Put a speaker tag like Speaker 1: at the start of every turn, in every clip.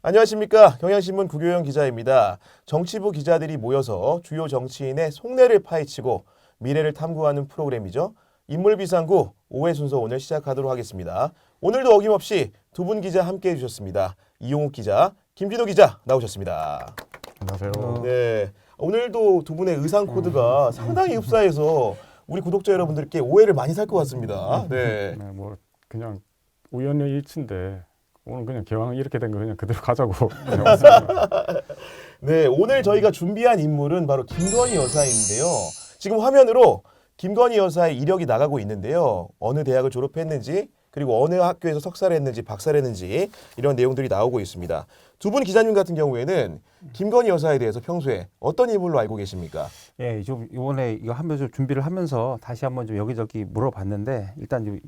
Speaker 1: 안녕하십니까. 경향신문 구교영 기자입니다. 정치부 기자들이 모여서 주요 정치인의 속내를 파헤치고 미래를 탐구하는 프로그램이죠. 인물비상구 5회 순서 오늘 시작하도록 하겠습니다. 오늘도 어김없이 두 분 기자 함께해 주셨습니다. 이용욱 기자, 김진호 기자 나오셨습니다.
Speaker 2: 안녕하세요.
Speaker 1: 네, 오늘도 두 분의 의상 코드가 상당히 흡사해서 우리 구독자 여러분들께 오해를 많이 살 것 같습니다. 네.
Speaker 2: 네, 뭐 그냥 우연의 일치인데 오늘 그냥 기왕 이렇게 된 거 그냥 그대로 가자고 그냥 왔습니다.
Speaker 1: 네, 오늘 저희가 준비한 인물은 바로 김건희 여사인데요. 지금 화면으로 김건희 여사의 이력이 나가고 있는데요. 어느 대학을 졸업했는지, 그리고 어느 학교에서 석사를 했는지, 박사를 했는지 이런 내용들이 나오고 있습니다. 두 분 기자님 같은 경우에는 김건희 여사에 대해서 평소에 어떤 인물로 알고 계십니까?
Speaker 3: 예, 좀 이번에 이거 하면서 준비를 하면서 다시 한번 좀 여기저기 물어봤는데 일단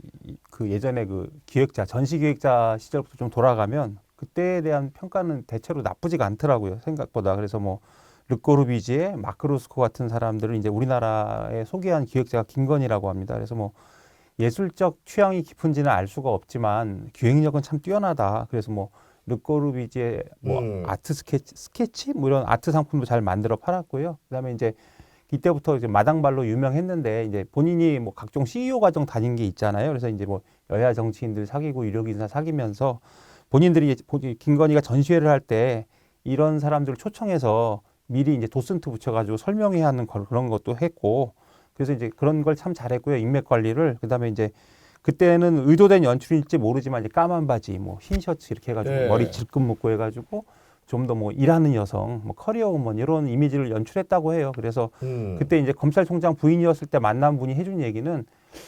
Speaker 3: 그 예전에 그 기획자, 전시 기획자 시절부터 좀 돌아가면 그때에 대한 평가는 대체로 나쁘지가 않더라고요. 생각보다. 그래서 뭐 르꼬르비지에 마크 루스코 같은 사람들을 이제 우리나라에 소개한 기획자가 김건희라고 합니다. 그래서 뭐 예술적 취향이 깊은지는 알 수가 없지만 기획력은 참 뛰어나다. 그래서 뭐 르꼬르비지의 뭐 아트 스케치 뭐 이런 아트 상품도 잘 만들어 팔았고요. 그다음에 이제 이때부터 이제 마당발로 유명했는데 이제 본인이 뭐 각종 CEO 과정 다닌 게 있잖아요. 그래서 이제 뭐 여야 정치인들 사귀고 유력인사 사귀면서 본인들이 김건희가 전시회를 할 때 이런 사람들을 초청해서 미리 이제 도슨트 붙여가지고 설명해야 하는 그런 것도 했고 그래서 이제 그런 걸 참 잘했고요. 인맥 관리를. 그다음에 이제 그때는 의도된 연출일지 모르지만 이제 까만 바지, 뭐 흰 셔츠 이렇게 해가지고
Speaker 1: 네.
Speaker 3: 머리 질끈 묶고 해가지고 좀 더 뭐 일하는 여성, 뭐 커리어 우먼 이런 이미지를 연출했다고 해요. 그래서 그때 이제 검찰총장 부인이었을 때 만난 분이 해준 얘기는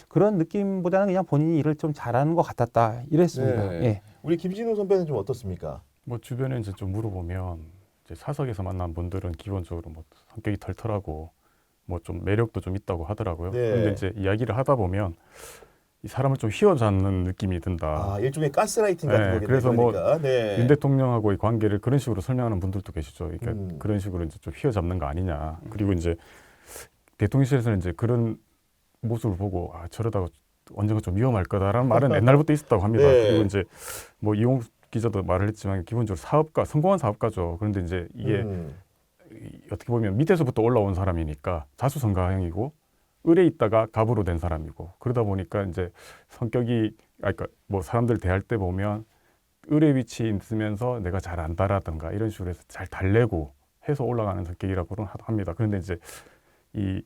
Speaker 3: 그런 느낌보다는 그냥 본인이 일을 좀 잘하는 것 같았다 이랬습니다.
Speaker 1: 네.
Speaker 3: 예.
Speaker 1: 우리 김진우 선배는 좀 어떻습니까?
Speaker 2: 뭐 주변에 이제 좀 물어보면 이제 사석에서 만난 분들은 기본적으로 뭐 성격이 털털하고 뭐 좀 매력도 좀 있다고 하더라고요.
Speaker 1: 네.
Speaker 2: 그런데 이제 이야기를 하다 보면 이 사람을 좀 휘어잡는 느낌이 든다.
Speaker 1: 아, 일종의 가스라이팅 같은
Speaker 2: 네,
Speaker 1: 거겠네요.
Speaker 2: 그래서 뭐
Speaker 1: 그러니까. 네.
Speaker 2: 윤 대통령하고의 관계를 그런 식으로 설명하는 분들도 계시죠. 그러니까
Speaker 1: 음.
Speaker 2: 그런 식으로 이제 좀 휘어잡는 거 아니냐. 그리고 이제 대통령실에서는 이제 그런 모습을 보고 아 저러다가 언젠가 좀 위험할 거다라는 말은 옛날부터 있었다고 합니다.
Speaker 1: 네.
Speaker 2: 그리고 이제 뭐 이용 기자도 말을 했지만 기본적으로 사업가, 성공한 사업가죠. 그런데 이제 이게 어떻게 보면 밑에서부터 올라온 사람이니까 자수성가형이고 을에 있다가 갑으로 된 사람이고 그러다 보니까 이제 성격이 그러니까 뭐 사람들 대할 때 보면 을의 위치에 있으면서 내가 잘 안다라든가 이런 식으로 해서 잘 달래고 해서 올라가는 성격이라고 합니다. 그런데 이제 이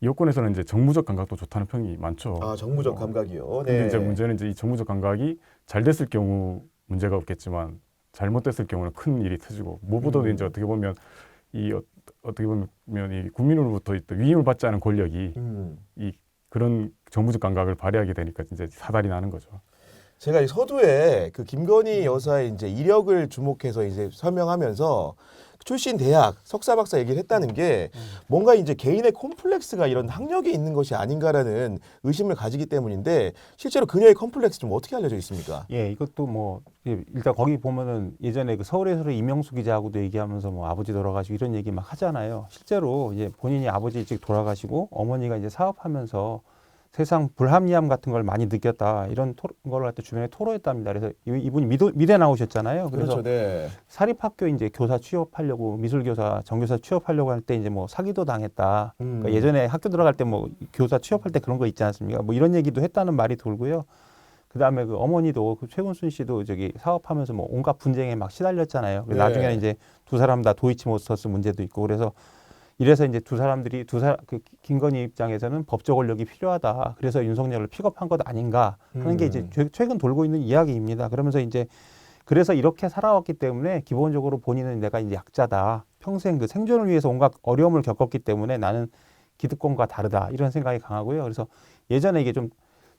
Speaker 2: 여권에서는 이제 정무적 감각도 좋다는 평이 많죠.
Speaker 1: 아, 정무적 감각이요.
Speaker 2: 근데
Speaker 1: 네.
Speaker 2: 이제 문제는 이제 이 정무적 감각이 잘 됐을 경우 문제가 없겠지만 잘못됐을 경우는 큰 일이 터지고 무엇보다도 이제 어떻게 보면 어떻게 보면 이 국민으로부터 위임을 받지 않은 권력이 이 그런 정무적 감각을 발휘하게 되니까 이제 사달이 나는 거죠.
Speaker 1: 제가 이 서두에 그 김건희 여사의 이제 이력을 주목해서 이제 설명하면서 출신 대학 석사 박사 얘기를 했다는 게 뭔가 이제 개인의 콤플렉스가 이런 학력에 있는 것이 아닌가라는 의심을 가지기 때문인데 실제로 그녀의 콤플렉스 좀 어떻게 알려져 있습니까?
Speaker 3: 예, 이것도 뭐 일단 거기 보면은 예전에 그 서울에서 이명수 기자하고도 얘기하면서 뭐 아버지 돌아가시고 이런 얘기 막 하잖아요. 실제로 이제 본인이 아버지 일찍 돌아가시고 어머니가 이제 사업하면서 세상 불합리함 같은 걸 많이 느꼈다 이런 걸 갖다 주변에 토로했답니다. 그래서 이분이 미대 나오셨잖아요. 그래서
Speaker 1: 그렇죠, 네.
Speaker 3: 사립학교 이제 교사 취업하려고 미술교사 정교사 취업하려고 할 때 이제 뭐 사기도 당했다. 그러니까 예전에 학교 들어갈 때 뭐 교사 취업할 때 그런 거 있지 않습니까? 뭐 이런 얘기도 했다는 말이 돌고요. 그다음에 그 어머니도 그 최은순 씨도 저기 사업하면서 뭐 온갖 분쟁에 막 시달렸잖아요.
Speaker 1: 네.
Speaker 3: 나중에는 이제 두 사람 다 도이치모터스 문제도 있고 그래서 이래서 이제 그 김건희 입장에서는 법적 권력이 필요하다. 그래서 윤석열을 픽업한 것 아닌가 하는 게 이제 최근 돌고 있는 이야기입니다. 그러면서 이제 그래서 이렇게 살아왔기 때문에 기본적으로 본인은 내가 이제 약자다. 평생 그 생존을 위해서 온갖 어려움을 겪었기 때문에 나는 기득권과 다르다. 이런 생각이 강하고요. 그래서 예전에 이게 좀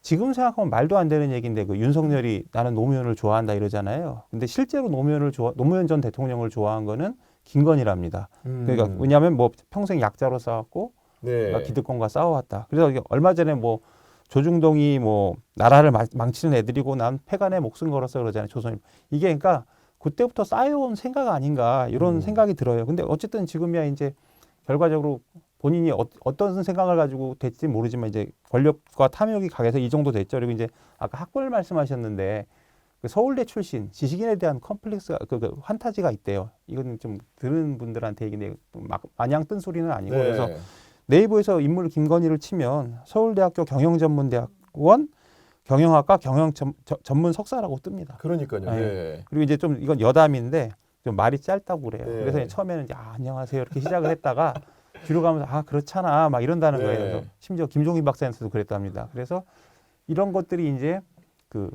Speaker 3: 지금 생각하면 말도 안 되는 얘기인데 그 윤석열이 나는 노무현을 좋아한다 이러잖아요. 근데 실제로 노무현 전 대통령을 좋아한 거는 김건희랍니다. 그러니까 왜냐하면 뭐 평생 약자로 싸웠고
Speaker 1: 네.
Speaker 3: 기득권과 싸워왔다. 그래서 이게 얼마 전에 뭐 조중동이 뭐 나라를 망치는 애들이고 난 패간의 목숨 걸었어 그러잖아요. 조선인. 이게 그러니까 그때부터 쌓여온 생각 아닌가 이런 생각이 들어요. 근데 어쨌든 지금이야 이제 결과적으로 본인이 어떤 생각을 가지고 됐지 모르지만 이제 권력과 탐욕이 강해서 이 정도 됐죠. 그리고 이제 아까 학벌 말씀하셨는데 그 서울대 출신 지식인에 대한 컴플렉스가 그 환타지가 있대요. 이건 좀 들은 분들한테 얘기인데 막 마냥 뜬 소리는 아니고
Speaker 1: 네.
Speaker 3: 그래서 네이버에서 인물 김건희를 치면 서울대학교 경영전문대학원 경영학과 경영 전문 석사라고 뜹니다.
Speaker 1: 그러니까요.
Speaker 3: 네.
Speaker 1: 네.
Speaker 3: 그리고 이제 좀 이건 여담인데 좀 말이 짧다고 그래요.
Speaker 1: 네.
Speaker 3: 그래서 처음에는 이제 안녕하세요 이렇게 시작을 했다가 뒤로 가면서 그렇잖아 막 이런다는
Speaker 1: 네.
Speaker 3: 거예요. 그래서 심지어 김종인 박사한테도 그랬답니다. 그래서 이런 것들이 이제 그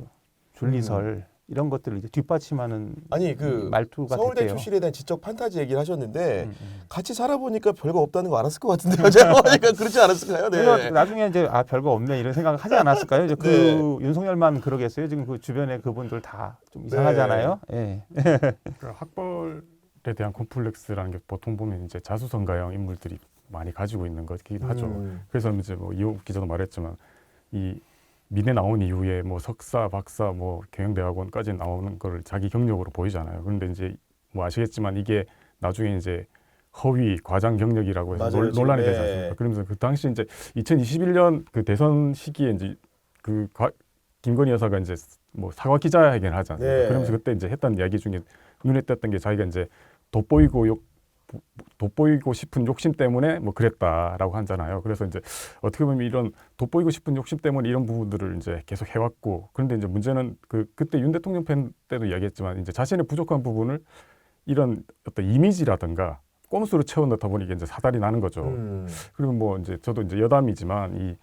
Speaker 3: 줄리설 이런 것들을 이제 뒷받침하는
Speaker 1: 아니 그
Speaker 3: 말투가
Speaker 1: 서울대
Speaker 3: 됐대요.
Speaker 1: 출신에 대한 지적 판타지 얘기를 하셨는데
Speaker 3: 음.
Speaker 1: 같이 살아보니까 별거 없다는 거 알았을 것 같은데요. 제가 보니까 그렇지 않았을까요?
Speaker 3: 그래서
Speaker 1: 네.
Speaker 3: 나중에 이제 별거 없네 이런 생각을 하지 않았을까요? 이제 그
Speaker 1: 네.
Speaker 3: 윤석열만 그러겠어요. 지금 그 주변에 그분들 다 좀 이상하잖아요. 예.
Speaker 2: 그 학벌에 대한 콤플렉스라는 게 보통 보면 이제 자수성가형 인물들이 많이 가지고 있는 것이긴 하죠. 그래서 이제 뭐 이호 기자도 말했지만 이 미대 나온 이후에 뭐 석사, 박사, 뭐 경영대학원까지 나오는 거를 자기 경력으로 보이잖아요. 그런데 이제 뭐 아시겠지만 이게 나중에 이제 허위 과장 경력이라고 해서
Speaker 1: 맞아요,
Speaker 2: 논란이
Speaker 1: 지금.
Speaker 2: 되지
Speaker 1: 네.
Speaker 2: 않습니까? 그러면서 그 당시 이제 2021년 그 대선 시기에 이제 김건희 여사가 이제 뭐 사과 기자회견을 하지 않습니까?
Speaker 1: 네.
Speaker 2: 그러면서 그때 이제 했던 이야기 중에 눈에 띄었던 게 자기가 이제 돋보이고 싶은 욕심 때문에 뭐 그랬다라고 하잖아요. 그래서 이제 어떻게 보면 이런 돋보이고 싶은 욕심 때문에 이런 부분들을 이제 계속 해왔고, 그런데 이제 문제는 그때 윤 대통령 편 때도 이야기했지만 이제 자신의 부족한 부분을 이런 어떤 이미지라든가 꼼수로 채워 넣다 보니까 이제 사달이 나는 거죠. 그리고 뭐 이제 저도 이제 여담이지만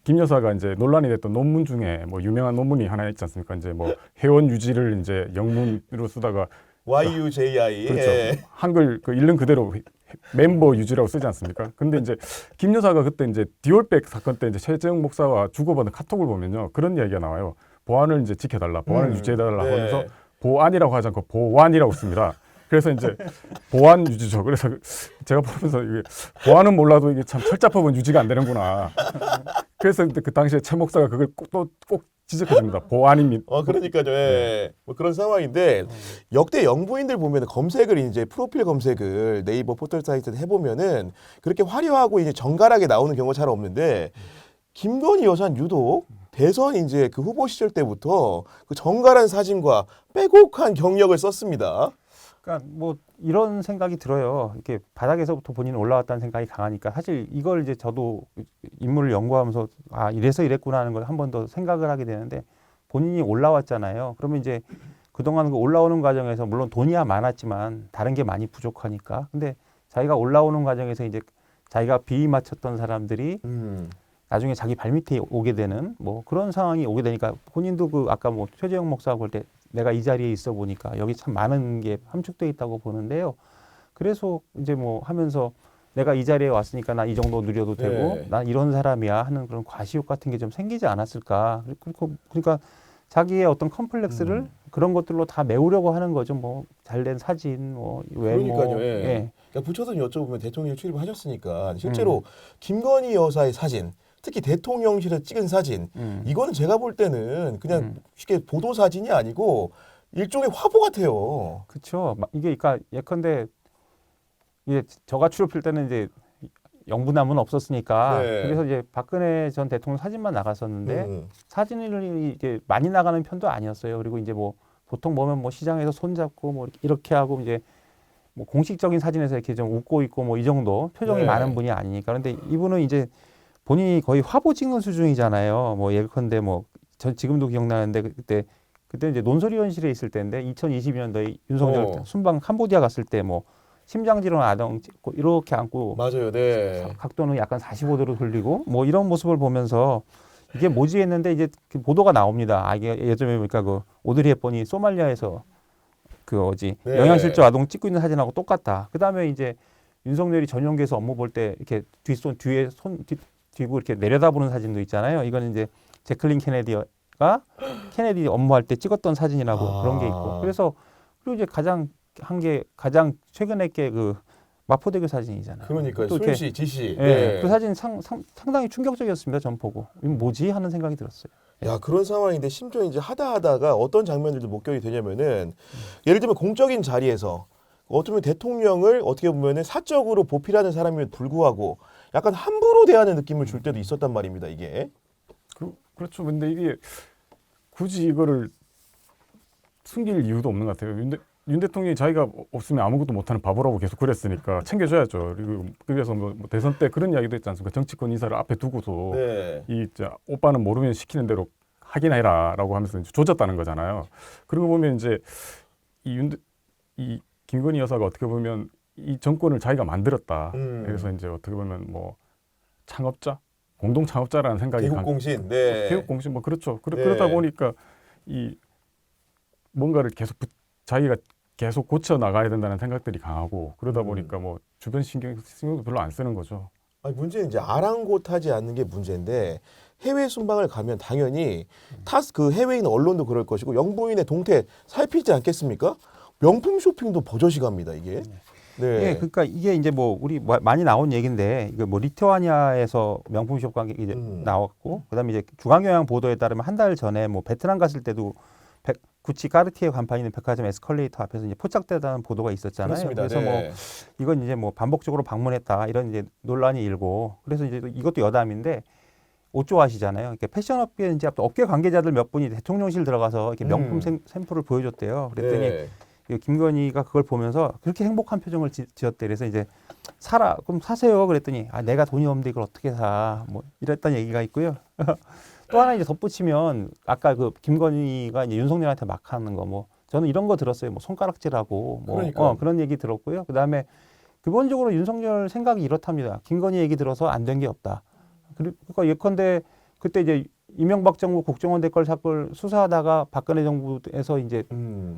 Speaker 2: 김 여사가 이제 논란이 됐던 논문 중에 뭐 유명한 논문이 하나 있지 않습니까? 이제 뭐 회원 유지를 이제 영문으로 쓰다가
Speaker 1: YUJI.
Speaker 2: 그렇죠.
Speaker 1: 예.
Speaker 2: 한글 그 읽는 그대로 멤버 유지라고 쓰지 않습니까? 근데 이제 김 여사가 그때 이제 디올백 사건 때 이제 최재형 목사와 주고받은 카톡을 보면요, 그런 이야기가 나와요. 보안을 이제 지켜달라, 보안을 유지해달라
Speaker 1: 네.
Speaker 2: 하면서 보안이라고 하지 않고 보완이라고 씁니다. 그래서 이제 보안 유지죠. 그래서 제가 보면서 이게 보안은 몰라도 이게 참 철자법은 유지가 안 되는구나. 그래서 그 당시에 최 목사가 그걸 꼭 지적해줍니다. 보안입니다.
Speaker 1: 그러니까요. 예. 뭐 그런 상황인데 역대 영부인들 보면 검색을 이제 프로필 검색을 네이버 포털 사이트에 해보면은 그렇게 화려하고 이제 정갈하게 나오는 경우가 잘 없는데 김건희 여사는 유독 대선 이제 그 후보 시절 때부터 그 정갈한 사진과 빼곡한 경력을 썼습니다.
Speaker 3: 그러니까 뭐 이런 생각이 들어요. 이렇게 바닥에서부터 본인은 올라왔다는 생각이 강하니까 사실 이걸 이제 저도 인물을 연구하면서 이래서 이랬구나 하는 걸 한 번 더 생각을 하게 되는데 본인이 올라왔잖아요. 그러면 이제 그동안 그 올라오는 과정에서 물론 돈이야 많았지만 다른 게 많이 부족하니까. 근데 자기가 올라오는 과정에서 이제 자기가 비위 맞췄던 사람들이 나중에 자기 발밑에 오게 되는 뭐 그런 상황이 오게 되니까 본인도 그 아까 뭐 최재형 목사하고 할 때 내가 이 자리에 있어 보니까 여기 참 많은 게 함축돼 있다고 보는데요. 그래서 이제 뭐 하면서 내가 이 자리에 왔으니까 나 이 정도 누려도 되고
Speaker 1: 네.
Speaker 3: 난 이런 사람이야 하는 그런 과시욕 같은 게 좀 생기지 않았을까. 그러니까 자기의 어떤 컴플렉스를 그런 것들로 다 메우려고 하는 거죠. 뭐 잘된 사진, 뭐 외모.
Speaker 1: 그러니까요. 예.
Speaker 3: 예.
Speaker 1: 그러니까 부처님 여쭤보면 대통령 출입하셨으니까 실제로 김건희 여사의 사진, 특히 대통령실에서 찍은 사진, 이거는 제가 볼 때는 그냥 쉽게 보도 사진이 아니고 일종의 화보 같아요.
Speaker 3: 그렇죠. 이게 그러니까 예컨대 이게 저가 출입할 때는 이제 영부남은 없었으니까
Speaker 1: 네.
Speaker 3: 그래서 이제 박근혜 전 대통령 사진만 나갔었는데 사진이 이게 많이 나가는 편도 아니었어요. 그리고 이제 뭐 보통 보면 뭐 시장에서 손잡고 뭐 이렇게 하고 이제 뭐 공식적인 사진에서 이렇게 좀 웃고 있고 뭐 이 정도 표정이
Speaker 1: 네.
Speaker 3: 많은 분이 아니니까. 그런데 이분은 이제 본인이 거의 화보 찍는 수준이잖아요. 뭐 예컨대 뭐 전 지금도 기억나는데 그때 이제 논설위원실에 있을 때인데 2022년도에 윤석열 순방 캄보디아 갔을 때 뭐 심장질환 아동 찍고 이렇게 안고
Speaker 1: 맞아요. 네.
Speaker 3: 각도는 약간 45도로 돌리고 뭐 이런 모습을 보면서 이게 뭐지 했는데 이제 그 보도가 나옵니다. 이게 예전에 보니까 그 오드리 헵번이 소말리아에서
Speaker 1: 네.
Speaker 3: 영양실조 아동 찍고 있는 사진하고 똑같다. 그다음에 이제 윤석열이 전용기에서 업무 볼 때 이렇게 뒤에 뒤고 이렇게 내려다보는 사진도 있잖아요. 이거는 이제 제클린 케네디가 케네디 업무할 때 찍었던 사진이라고 그런 게 있고. 그래서 그리고 이제 가장 최근에 게 그 마포대교 사진이잖아요.
Speaker 1: 그러니까요.
Speaker 3: 또 이렇게,
Speaker 1: 순시, 지시.
Speaker 3: 예,
Speaker 1: 네.
Speaker 3: 그 사진 상당히 충격적이었습니다. 전 보고 이거 뭐지 하는 생각이 들었어요.
Speaker 1: 야, 그런 상황인데 심지어 이제 하다가 어떤 장면들도 목격이 되냐면은 예를 들면 공적인 자리에서 어쩌면 대통령을 어떻게 보면은 사적으로 보필하는 사람임에도 불구하고 약간 함부로 대하는 느낌을 줄 때도 있었단 말입니다. 이게.
Speaker 2: 그렇죠. 근데 이게 굳이 이거를 숨길 이유도 없는 것 같아요. 윤 대통령이 자기가 없으면 아무것도 못하는 바보라고 계속 그랬으니까 챙겨줘야죠. 그리고 그래서 뭐 대선 때 그런 이야기도 했지 않습니까? 정치권 인사를 앞에 두고서
Speaker 1: 네.
Speaker 2: 이 오빠는 모르면 시키는 대로 하긴 해라라고 하면서 이제 조졌다는 거잖아요. 그러고 보면 이제 이 김건희 여사가 어떻게 보면 이 정권을 자기가 만들었다. 그래서 이제 어떻게 보면 뭐 창업자, 공동 창업자라는 생각이
Speaker 1: 개국 공신. 네.
Speaker 2: 개국 공신 뭐 그렇죠.
Speaker 1: 네.
Speaker 2: 그러다 보니까 이 뭔가를 계속 자기가 계속 고쳐 나가야 된다는 생각들이 강하고 그러다 보니까 뭐 주변 신경도 별로 안 쓰는 거죠.
Speaker 1: 아니, 문제는 이제 아랑곳하지 않는 게 문제인데 해외 순방을 가면 당연히 그 해외에 있는 언론도 그럴 것이고 영부인의 동태 살피지 않겠습니까? 명품 쇼핑도 버젓이 갑니다 이게. 네.
Speaker 3: 예, 그러니까 이게 이제 뭐 우리 많이 나온 얘기인데 이거 뭐 리투아니아에서 명품숍 관객 이제 나왔고 그다음에 이제 중앙경향 보도에 따르면 한 달 전에 뭐 베트남 갔을 때도 구찌 까르티에 간판 있는 백화점 에스컬레이터 앞에서 이제 포착되다는 보도가 있었잖아요.
Speaker 1: 그렇습니다.
Speaker 3: 그래서
Speaker 1: 네.
Speaker 3: 뭐 이건 이제 뭐 반복적으로 방문했다 이런 이제 논란이 일고 그래서 이제 이것도 여담인데 옷 좋아하시잖아요. 이렇게 패션업계 이제 업계 관계자들 몇 분이 대통령실 들어가서 이렇게 명품 샘플을 보여줬대요. 그랬더니
Speaker 1: 네.
Speaker 3: 김건희가 그걸 보면서 그렇게 행복한 표정을 지었대. 그래서 이제 그럼 사세요. 그랬더니 내가 돈이 없는데 이걸 어떻게 사? 뭐 이랬다는 얘기가 있고요. 또 하나 이제 덧붙이면 아까 그 김건희가 이제 윤석열한테 막 하는 거 뭐 저는 이런 거 들었어요. 뭐 손가락질하고 뭐
Speaker 1: 그러니까요.
Speaker 3: 그런 얘기 들었고요. 그다음에 기본적으로 윤석열 생각이 이렇답니다. 김건희 얘기 들어서 안 된 게 없다. 그러니까 예컨대 그때 이제 이명박 정부 국정원 댓글 사건 수사하다가 박근혜 정부에서 이제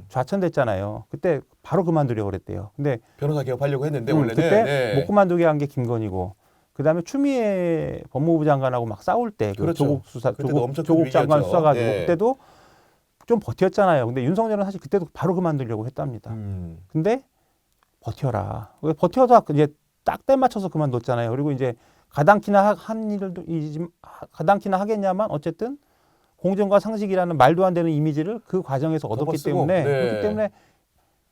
Speaker 3: 좌천됐잖아요. 그때 바로 그만두려고 그랬대요. 근데
Speaker 1: 변호사 개업하려고 했는데 원래는
Speaker 3: 그때
Speaker 1: 네.
Speaker 3: 못 그만두게 한 게 김건희고 그다음에 추미애 법무부 장관하고 막 싸울 때 그
Speaker 1: 그렇죠.
Speaker 3: 조국 수사
Speaker 1: 그때도 엄청 큰
Speaker 3: 조국 장관
Speaker 1: 위기였죠.
Speaker 3: 수사가지고
Speaker 1: 네.
Speaker 3: 그때도 좀 버텼잖아요. 근데 윤석열은 사실 그때도 바로 그만두려고 했답니다. 근데 버텨라. 버텨서 이제 딱 때 맞춰서 그만뒀잖아요. 그리고 이제 가당키나 가당키나 하겠냐만 어쨌든 공정과 상식이라는 말도 안 되는 이미지를 그 과정에서 얻었기
Speaker 1: 덮어쓰고,
Speaker 3: 때문에
Speaker 1: 네.
Speaker 3: 그렇기 때문에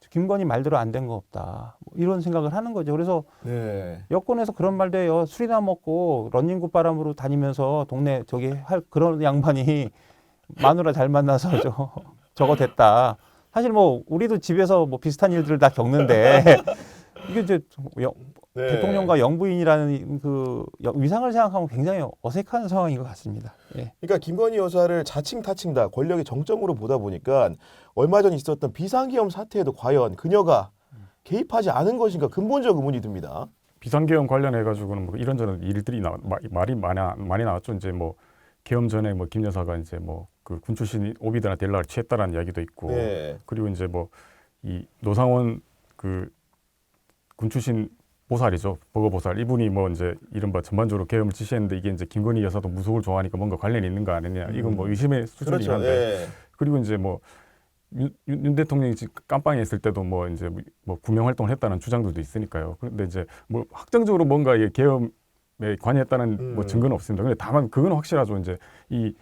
Speaker 3: 김건희 말대로 안 된 거 없다. 뭐 이런 생각을 하는 거죠. 그래서
Speaker 1: 네.
Speaker 3: 여권에서 그런 말도 해요. 술이나 먹고 런닝구 바람으로 다니면서 동네 저기 할 그런 양반이 마누라 잘 만나서 저거 됐다. 사실 뭐 우리도 집에서 뭐 비슷한 일들을 다 겪는데 이게 이제
Speaker 1: 네.
Speaker 3: 대통령과 영부인이라는 그 위상을 생각하면 굉장히 어색한 상황인 것 같습니다. 예.
Speaker 1: 그러니까 김건희 여사를 자칭 타칭 다 권력의 정점으로 보다 보니까 얼마 전 있었던 비상계엄 사태에도 과연 그녀가 개입하지 않은 것인가 근본적 의문이 듭니다.
Speaker 2: 비상계엄 관련해 가지고는 뭐 이런저런 일들이 말이 많이 나왔죠. 이제 뭐 계엄 전에 뭐 김 여사가 이제 뭐 그 군 출신 오비들한테 연락을 취했다라는 이야기도 있고
Speaker 1: 네.
Speaker 2: 그리고 이제 뭐 이 노상원 그 군 출신 보살이죠. 버거보살. 이분이 뭐 이제 이른바 전반적으로 계엄을 지시했는데 이게 이제 김건희 여사도 무속을 좋아하니까 뭔가 관련이 있는 거 아니냐. 이건 뭐 의심의 수준이긴
Speaker 1: 그렇죠.
Speaker 2: 한데.
Speaker 1: 네.
Speaker 2: 그리고 이제 뭐 윤 대통령이 깜빵에 있을 때도 뭐 이제 뭐 구명 활동을 했다는 주장들도 있으니까요. 그런데 이제 뭐 확정적으로 뭔가 이 계엄에 관여했다는 뭐 증거는 없습니다. 근데 다만 그건 확실하죠. 이제 이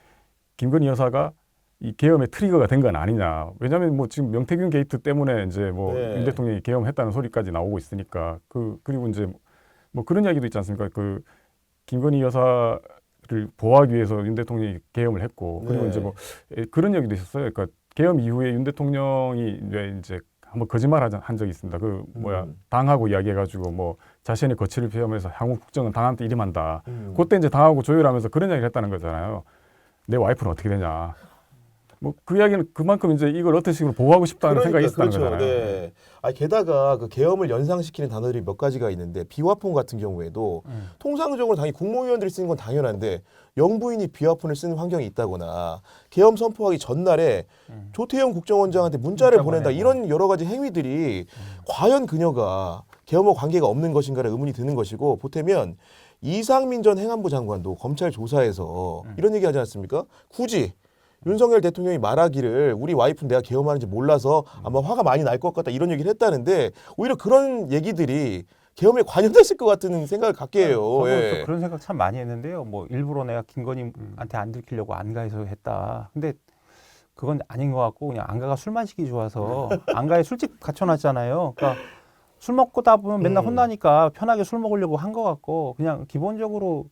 Speaker 2: 김건희 여사가 이 계엄의 트리거가 된 건 아니냐. 왜냐하면 뭐 지금 명태균 게이트 때문에 이제 뭐 윤 대통령이 계엄했다는 소리까지 나오고 있으니까 그리고 이제 뭐 그런 이야기도 있지 않습니까? 그 김건희 여사를 보호하기 위해서 윤 대통령이 계엄을 했고 그리고 이제 뭐 그런 이야기도 있었어요. 그러니까 계엄 이후에 윤 대통령이 이제 한번 거짓말 한 적이 있습니다. 그 당하고 이야기해가지고 뭐 자신의 거취를 표현해서 향후 국정은 당한테 이름한다. 그때 이제 당하고 조율하면서 그런 이야기를 했다는 거잖아요. 내 와이프는 어떻게 되냐. 뭐 그 이야기는 그만큼 이제 이걸 어떤 식으로 보호하고 싶다는 생각이 있었다는
Speaker 1: 그렇죠.
Speaker 2: 거잖아요.
Speaker 1: 네. 게다가 그 계엄을 연상시키는 단어들이 몇 가지가 있는데 비화폰 같은 경우에도 통상적으로 당연히 국무위원들이 쓰는 건 당연한데 영부인이 비화폰을 쓰는 환경이 있다거나 계엄 선포하기 전날에 조태영 국정원장한테 문자를 보낸다 이런 여러 가지 행위들이 과연 그녀가 계엄과 관계가 없는 것인가를 의문이 드는 것이고 보태면 이상민 전 행안부 장관도 검찰 조사에서 이런 얘기 하지 않습니까? 굳이 윤석열 대통령이 말하기를 우리 와이프는 내가 계엄하는지 몰라서 아마 화가 많이 날 것 같다 이런 얘기를 했다는데 오히려 그런 얘기들이 계엄에 관여됐을 것 같은 생각을 갖게 해요.
Speaker 3: 저도
Speaker 1: 예.
Speaker 3: 그런 생각 참 많이 했는데요. 뭐 일부러 내가 김건희한테 안 들키려고 안가해서 했다. 근데 그건 아닌 것 같고 그냥 안가가 술 마시기 좋아서 안가에 술집 갖춰놨잖아요. 그러니까 술 먹고다 보면 맨날 혼나니까 편하게 술 먹으려고 한 것 같고 그냥 기본적으로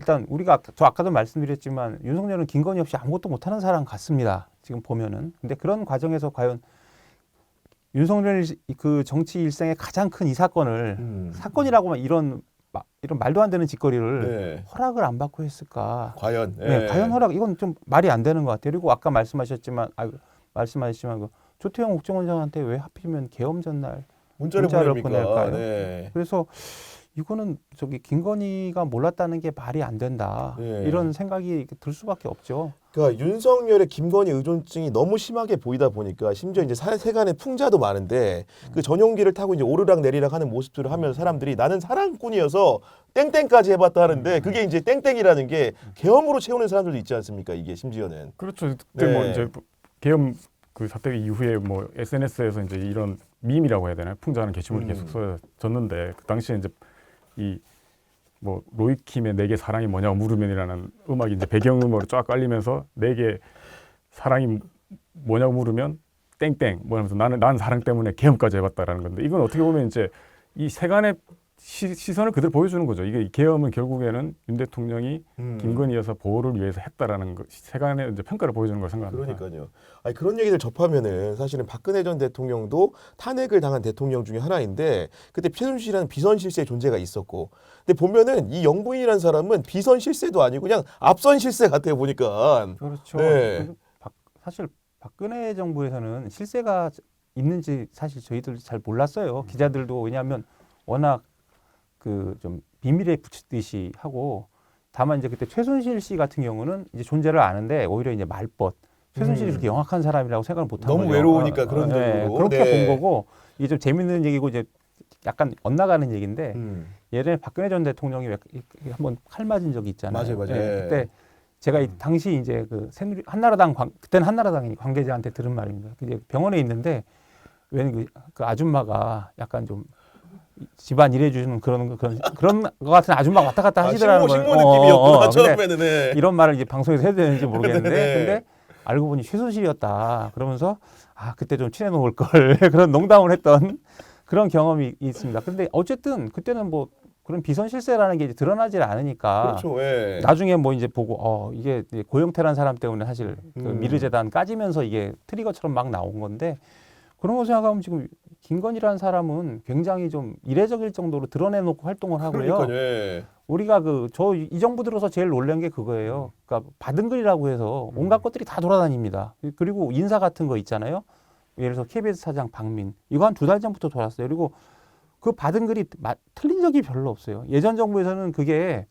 Speaker 3: 일단 우리가 저 아까도 말씀드렸지만 윤석열은 김건희 없이 아무것도 못하는 사람 같습니다. 지금 보면은. 근데 그런 과정에서 과연 윤석열 그 정치 일생의 가장 큰 이 사건을 사건이라고만 이런 말도 안 되는 짓거리를
Speaker 1: 네.
Speaker 3: 허락을 안 받고 했을까?
Speaker 1: 과연
Speaker 3: 네, 과연 허락 이건 좀 말이 안 되는 것 같아요. 그리고 아까 말씀하셨지만 그 조태영 국정원장한테 왜 하필이면 계엄 전날
Speaker 1: 문자를
Speaker 3: 문자를
Speaker 1: 보냅니까?
Speaker 3: 보낼까요?
Speaker 1: 네.
Speaker 3: 그래서 이거는 저기 김건희가 몰랐다는 게 말이 안 된다.
Speaker 1: 네.
Speaker 3: 이런 생각이 들 수밖에 없죠.
Speaker 1: 그러니까 윤석열의 김건희 의존증이 너무 심하게 보이다 보니까 심지어 이제 세간의 풍자도 많은데 그 전용기를 타고 이제 오르락 내리락 하는 모습들을 하면서 사람들이 나는 사랑꾼이어서 땡땡까지 해봤다 하는데 그게 이제 땡땡이라는 게 계엄으로 채우는 사람들도 있지 않습니까? 이게 심지어는.
Speaker 2: 그렇죠. 그때 뭐
Speaker 1: 네.
Speaker 2: 이제 계엄 그 사태 이후에 뭐 SNS에서 이제 이런 밈이라고 해야 되나요? 풍자하는 게시물이 계속 써졌는데 그 당시에 이제 이 뭐 로이킴의 내게 사랑이 뭐냐고 물으면이라는 음악이 이제 배경음악으로 쫙 깔리면서 내게 사랑이 뭐냐고 물으면 땡땡 뭐 하면서 난 사랑 때문에 계엄까지 해봤다라는 건데 이건 어떻게 보면 이제 이 세간의 시선을 그대로 보여주는 거죠. 이게 이 계엄은 결국에는 윤 대통령이 김건희 여사 보호를 위해서 했다라는 거, 세간의 이제 평가를 보여주는 걸 생각합니다.
Speaker 1: 그러니까요. 아니, 그런 얘기를 접하면은 사실은 박근혜 전 대통령도 탄핵을 당한 대통령 중에 하나인데 그때 최순실이라는 비선 실세의 존재가 있었고, 근데 보면은 이 영부인이라는 사람은 비선 실세도 아니고 그냥 앞선 실세 같아요 보니까.
Speaker 3: 그렇죠.
Speaker 1: 네.
Speaker 3: 사실 박근혜 정부에서는 실세가 있는지 사실 저희들 잘 몰랐어요. 기자들도. 왜냐하면 워낙 그 좀 비밀에 붙이듯이 하고, 다만 이제 그때 최순실 씨 같은 경우는 이제 존재를 아는데 오히려 이제 말벗 최순실이 그렇게 영악한 사람이라고 생각을 못한 거죠.
Speaker 1: 너무 외로우니까 그런 정도로.
Speaker 3: 그렇게
Speaker 1: 네.
Speaker 3: 본 거고, 이게 좀 재밌는 얘기고 이제 약간 엇나가는 얘기인데 예전에 박근혜 전 대통령이 한번 칼 맞은 적이 있잖아요.
Speaker 1: 맞아요.
Speaker 3: 예, 그때 제가 이 당시 이제 그 새누리 한나라당 그때는 한나라당 관계자한테 들은 말입니다. 이제 병원에 있는데 왠 그 아줌마가 약간 좀 집안 일해주는 그런 거 같은 아줌마가 왔다 갔다 하시더라는 거예요.
Speaker 1: 식모 느낌이었구나
Speaker 3: 근데
Speaker 1: 처음에는. 네.
Speaker 3: 이런 말을 이제 방송에서 해도 되는지 모르겠는데,
Speaker 1: 네.
Speaker 3: 근데 알고 보니 최순실이었다. 그러면서 그때 좀 친해 놓을 걸 그런 농담을 했던 그런 경험이 있습니다. 근데 어쨌든 그때는 뭐 그런 비선 실세라는 게 이제 드러나질 않으니까.
Speaker 1: 그렇죠. 예.
Speaker 3: 나중에 뭐 이제 보고 이게 이제 고영태라는 사람 때문에 사실 그 미르재단 까지면서 이게 트리거처럼 막 나온 건데, 그런 거 생각하면 지금 김건희라는 사람은 굉장히 좀 이례적일 정도로 드러내놓고 활동을 하고요.
Speaker 1: 그러니까요. 예.
Speaker 3: 우리가 이 정부 들어서 제일 놀란 게 그거예요. 그러니까 받은 글이라고 해서 온갖 것들이 다 돌아다닙니다. 그리고 인사 같은 거 있잖아요. 예를 들어서 KBS 사장 박민, 이거 한 2달 전부터 돌았어요. 그리고 그 받은 글이 틀린 적이 별로 없어요. 예전 정부에서는 그게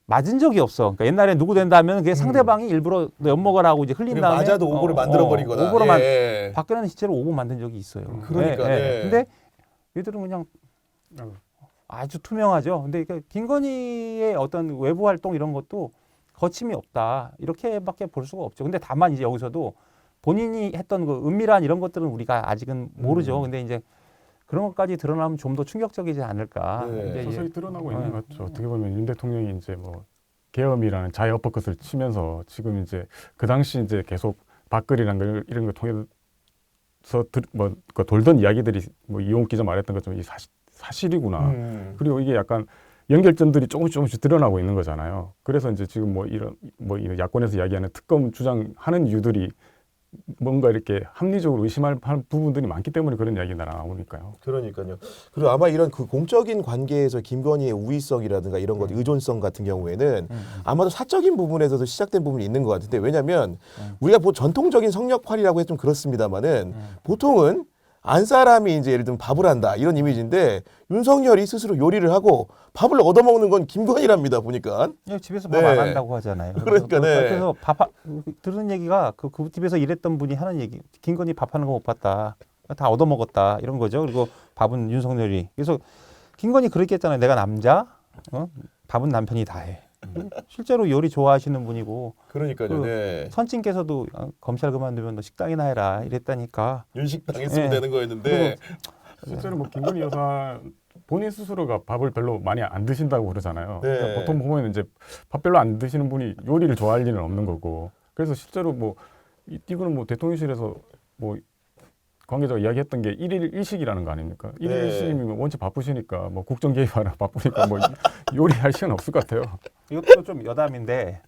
Speaker 3: 맞은 적이 없어. 그러니까 옛날에 누구 된다면 그게 상대방이 일부러 엿먹으라고 이제 흘린 다음에
Speaker 1: 맞아도 오보를 만들어버리거나.
Speaker 3: 오보로
Speaker 1: 예.
Speaker 3: 박근혜는 실제로 오보 만든 적이 있어요.
Speaker 1: 그러니까. 예.
Speaker 3: 근데 얘들은 그냥 아주 투명하죠. 근데 김건희의 어떤 외부 활동 이런 것도 거침이 없다. 이렇게밖에 볼 수가 없죠. 근데 다만 이제 여기서도 본인이 했던 그 은밀한 이런 것들은 우리가 아직은 모르죠. 근데 이제 그런 것까지 드러나면 좀 더 충격적이지 않을까.
Speaker 1: 네.
Speaker 3: 이제
Speaker 2: 서서히 드러나고 있는 것 같죠. 어떻게 보면 윤 대통령이 이제 뭐 계엄이라는 자해 어퍼컷을 치면서 지금 이제 그 당시 이제 계속 밥글이란 걸 이런 걸 통해서 그 돌던 이야기들이 뭐 이용욱 기자 말했던 것처럼 이 사실이구나. 그리고 이게 약간 연결점들이 조금씩 드러나고 있는 거잖아요. 그래서 이제 지금 뭐 이런 야권에서 이야기하는 특검 주장하는 이유들이 뭔가 이렇게 합리적으로 의심할 부분들이 많기 때문에 그런 이야기가 나오니까요.
Speaker 1: 그러니까요. 그리고 아마 이런 그 공적인 관계에서 김건희의 우위성이라든가 이런 것, 의존성 같은 경우에는 아마도 사적인 부분에서도 시작된 부분이 있는 것 같은데, 왜냐하면 우리가 전통적인 성역팔이라고 해도 좀 그렇습니다만은 보통은 안 사람이 이제 예를 들면 밥을 한다 이런 이미지인데, 윤석열이 스스로 요리를 하고 밥을 얻어먹는 건 김건희랍니다 보니까.
Speaker 3: 집에서
Speaker 1: 네.
Speaker 3: 밥 안 한다고 하잖아요.
Speaker 1: 그러니까, 네.
Speaker 3: 그래서 들은 얘기가 그 집에서 일했던 분이 하는 얘기, 김건희 밥하는 거 못 봤다, 다 얻어먹었다 이런 거죠. 그리고 밥은 윤석열이. 그래서 김건희 그렇게 했잖아요. 내가 남자, 밥은 남편이 다 해. 실제로 요리 좋아하시는 분이고.
Speaker 1: 그러니까요. 네.
Speaker 3: 선친께서도 검찰 그만두면 너 식당이나 해라 이랬다니까.
Speaker 1: 윤식당 했으면
Speaker 3: 네.
Speaker 1: 되는 거였는데.
Speaker 2: 실제로 뭐 김건희 여사 본인 스스로가 밥을 별로 많이 안 드신다고 그러잖아요.
Speaker 1: 네.
Speaker 2: 그러니까 보통 보면 이제 밥 별로 안 드시는 분이 요리를 좋아할 일은 없는 거고. 그래서 실제로 뭐 이거는 뭐 대통령실에서 뭐 관계자가 이야기했던 게 1일 1식이라는 거 아닙니까? 1일
Speaker 1: 네.
Speaker 2: 1식이면 원체 바쁘시니까 뭐 국정 개입하라 바쁘니까 뭐 요리할 시간 없을 것 같아요.
Speaker 3: 이것도 좀 여담인데,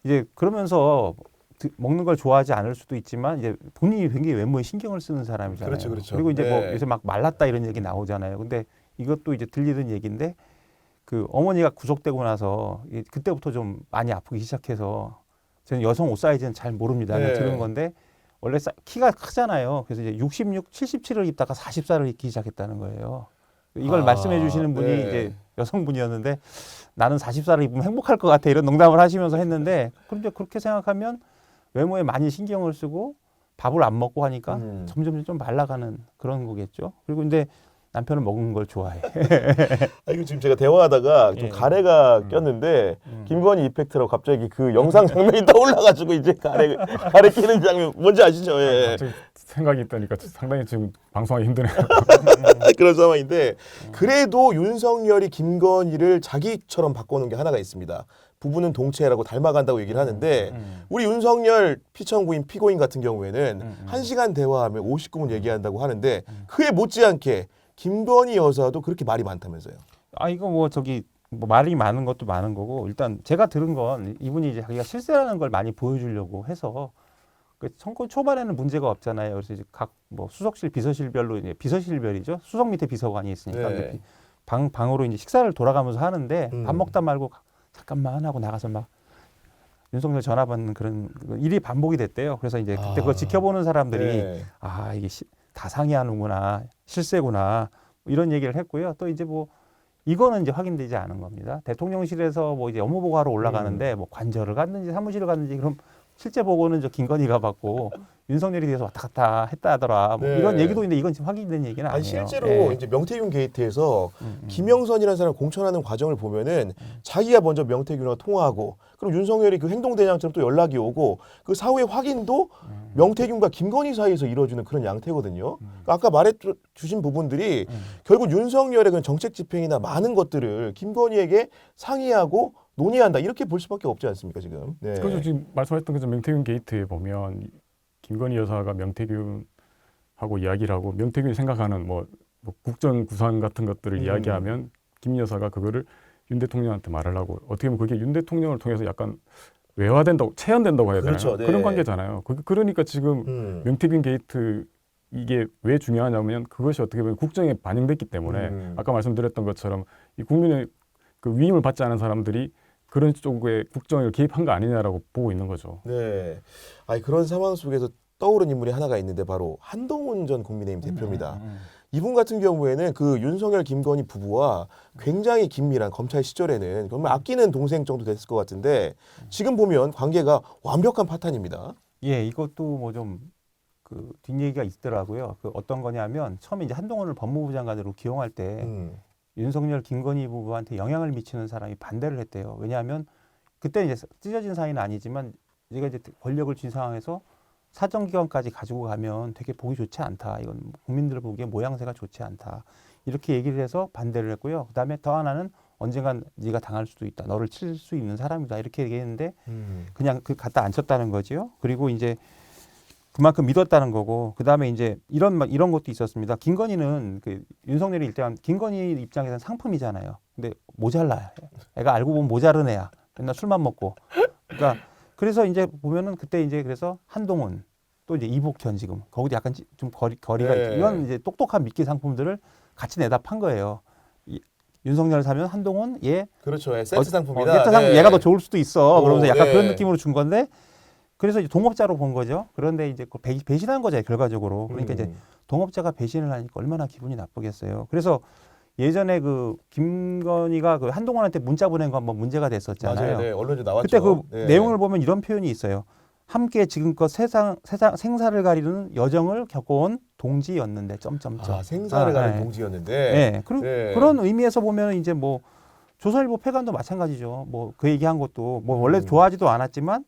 Speaker 3: 이제 그러면서 먹는 걸 좋아하지 않을 수도 있지만 이제 본인이 굉장히 외모에 신경을 쓰는 사람이잖아요.
Speaker 1: 그렇죠, 그렇죠.
Speaker 3: 그리고 이제 뭐
Speaker 1: 네.
Speaker 3: 요새 막 말랐다 이런 얘기 나오잖아요. 근데 이것도 이제 들리던 얘기인데 그 어머니가 구속되고 나서 그때부터 좀 많이 아프기 시작해서 저는 여성 옷 사이즈는 잘 모릅니다. 그냥
Speaker 1: 네.
Speaker 3: 들은 건데 원래 키가 크잖아요. 그래서 이제 66, 77을 입다가 44를 입기 시작했다는 거예요. 이걸 말씀해 주시는 분이
Speaker 1: 네.
Speaker 3: 이제 여성분이었는데 나는 44를 입으면 행복할 것 같아 이런 농담을 하시면서 했는데 그런데 그렇게 생각하면 외모에 많이 신경을 쓰고 밥을 안 먹고 하니까 점점 좀 말라가는 그런 거겠죠. 그리고 이제 남편은 먹는 걸 좋아해.
Speaker 1: 아, 이거 지금 제가 대화하다가 좀
Speaker 3: 예.
Speaker 1: 가래가 꼈는데 김건희 이펙트라고 갑자기 그 영상 장면이 떠올라가지고 이제 가래 끼는 장면 뭔지 아시죠? 예.
Speaker 2: 갑자기 생각이 있다니까 상당히 지금 방송하기 힘드네요.
Speaker 1: 그런 상황인데 그래도 윤석열이 김건희를 자기처럼 바꿔놓은 게 하나가 있습니다. 부부는 동체라고 닮아간다고 얘기를 하는데 우리 윤석열 피청구인 피고인 같은 경우에는 1시간 대화하면 59분 얘기한다고 하는데 그에 못지않게 김건희 여사도 그렇게 말이 많다면서요.
Speaker 3: 아 이거 뭐 저기 뭐 말이 많은 것도 많은 거고 일단 제가 들은 건 이분이 이제 자기가 실세라는 걸 많이 보여주려고 해서 그 선거 초반에는 문제가 없잖아요. 그래서 이제 각 뭐 수석실 비서실별로 이제 비서실별이죠. 수석 밑에 비서관이 있으니까
Speaker 1: 네.
Speaker 3: 이제 방으로 이제 식사를 돌아가면서 하는데 밥
Speaker 1: 음.
Speaker 3: 먹다 말고 잠깐만 하고 나가서 막 윤석열 전화 받는 그런 일이 반복이 됐대요. 그래서 이제 그때 그걸 지켜보는 사람들이
Speaker 1: 네.
Speaker 3: 아 이게 다 상의하는구나 실세구나 뭐 이런 얘기를 했고요. 또 이제 뭐 이거는 이제 확인되지 않은 겁니다. 대통령실에서 뭐 이제 업무 보고하러 올라가는데 뭐 관저를 갔는지 사무실을 갔는지 그럼 실제 보고는 저 김건희가 받고 윤석열이 돼서 왔다 갔다 했다 하더라. 뭐
Speaker 1: 네.
Speaker 3: 이런 얘기도 있는데 이건 지금 확인된 얘기는
Speaker 1: 아니
Speaker 3: 아니에요.
Speaker 1: 실제로
Speaker 3: 예.
Speaker 1: 이제 명태균 게이트에서 김영선이라는 사람을 공천하는 과정을 보면은 자기가 먼저 명태균과 통화하고 그럼 윤석열이 그 행동대장처럼 또 연락이 오고 그 사후의 확인도 명태균과 김건희 사이에서 이루어지는 그런 양태거든요. 그러니까 아까 말해 주신 부분들이 결국 윤석열의 그런 정책 집행이나 많은 것들을 김건희에게 상의하고 논의한다 이렇게 볼 수밖에 없지 않습니까 지금? 네.
Speaker 2: 그래서 지금 말씀하셨던 것처럼 명태균 게이트에 보면 김건희 여사가 명태균하고 이야기를 하고 명태균이 생각하는 뭐 국정 구상 같은 것들을 이야기하면 김 여사가 그거를 윤 대통령한테 말을 하고 어떻게 보면 그게 윤 대통령을 통해서 약간 외화된다고 체현된다고 해야 되나요?
Speaker 1: 그렇죠, 네.
Speaker 2: 그런 관계잖아요. 그러니까 지금 명태균 게이트 이게 왜 중요하냐면 그것이 어떻게 보면 국정에 반영됐기 때문에 아까 말씀드렸던 것처럼 이 국민의 그 위임을 받지 않은 사람들이 그런 쪽에 국정에 개입한 거 아니냐라고 보고 있는 거죠.
Speaker 1: 네. 아니 그런 상황 속에서 떠오른 인물이 하나가 있는데 바로 한동훈 전 국민의힘 대표입니다. 이분 같은 경우에는 그 윤석열 김건희 부부와 굉장히 긴밀한 검찰 시절에는 정말 아끼는 동생 정도 됐을 것 같은데 지금 보면 관계가 완벽한 파탄입니다.
Speaker 3: 예, 이것도 뭐 좀 그 뒷얘기가 있더라고요. 그 어떤 거냐면 처음에 이제 한동훈을 법무부 장관으로 기용할 때 윤석열 김건희 부부한테 영향을 미치는 사람이 반대를 했대요. 왜냐하면 그때 이제 찢어진 사이는 아니지만 얘가 이제 권력을 쥔 상황에서 사정기관까지 가지고 가면 되게 보기 좋지 않다. 이건 국민들 보기에 모양새가 좋지 않다. 이렇게 얘기를 해서 반대를 했고요. 그다음에 더 하나는 언젠간 네가 당할 수도 있다. 너를 칠 수 있는 사람이다. 이렇게 얘기했는데 그냥 그 갖다 앉혔다는 거지요. 그리고 이제 그만큼 믿었다는 거고 그다음에 이제 이런 것도 있었습니다. 김건희는 그 윤석열이 일단 김건희 입장에서는 상품이잖아요. 근데 모자라요. 애가 알고 보면 모자른 애야. 맨날 술만 먹고. 그러니까 그래서 이제 보면은 그때 이제 그래서 한동훈 또 이제 이복현 지금 거기도 약간 좀 거리가
Speaker 1: 네.
Speaker 3: 있죠. 이런 이제 똑똑한 미끼 상품들을 같이 내다 판 거예요. 윤석열 사면 한동훈 얘
Speaker 1: 그렇죠. 세트 상품이다.
Speaker 3: 세트 상품
Speaker 1: 네.
Speaker 3: 얘가 더 좋을 수도 있어. 그러면서 약간
Speaker 1: 네.
Speaker 3: 그런 느낌으로 준 건데 그래서 이제 동업자로 본 거죠. 그런데 이제 배신한 거죠, 결과적으로. 그러니까 이제 동업자가 배신을 하니까 얼마나 기분이 나쁘겠어요. 그래서 예전에 그 김건희가 그 한동훈한테 문자 보낸 거 한번 문제가 됐었잖아요.
Speaker 1: 맞아요. 네. 언론에 나왔죠.
Speaker 3: 그때 그
Speaker 1: 네.
Speaker 3: 내용을 보면 이런 표현이 있어요. 함께 지금껏 세상 생사를 가리는 여정을 겪어온 동지였는데 점점점.
Speaker 1: 아, 생사를 가는
Speaker 3: 네.
Speaker 1: 동지였는데.
Speaker 3: 네.
Speaker 1: 네.
Speaker 3: 그런 의미에서 보면 이제 뭐 조선일보 폐간도 마찬가지죠. 뭐 그 얘기한 것도 뭐 원래 좋아하지도 않았지만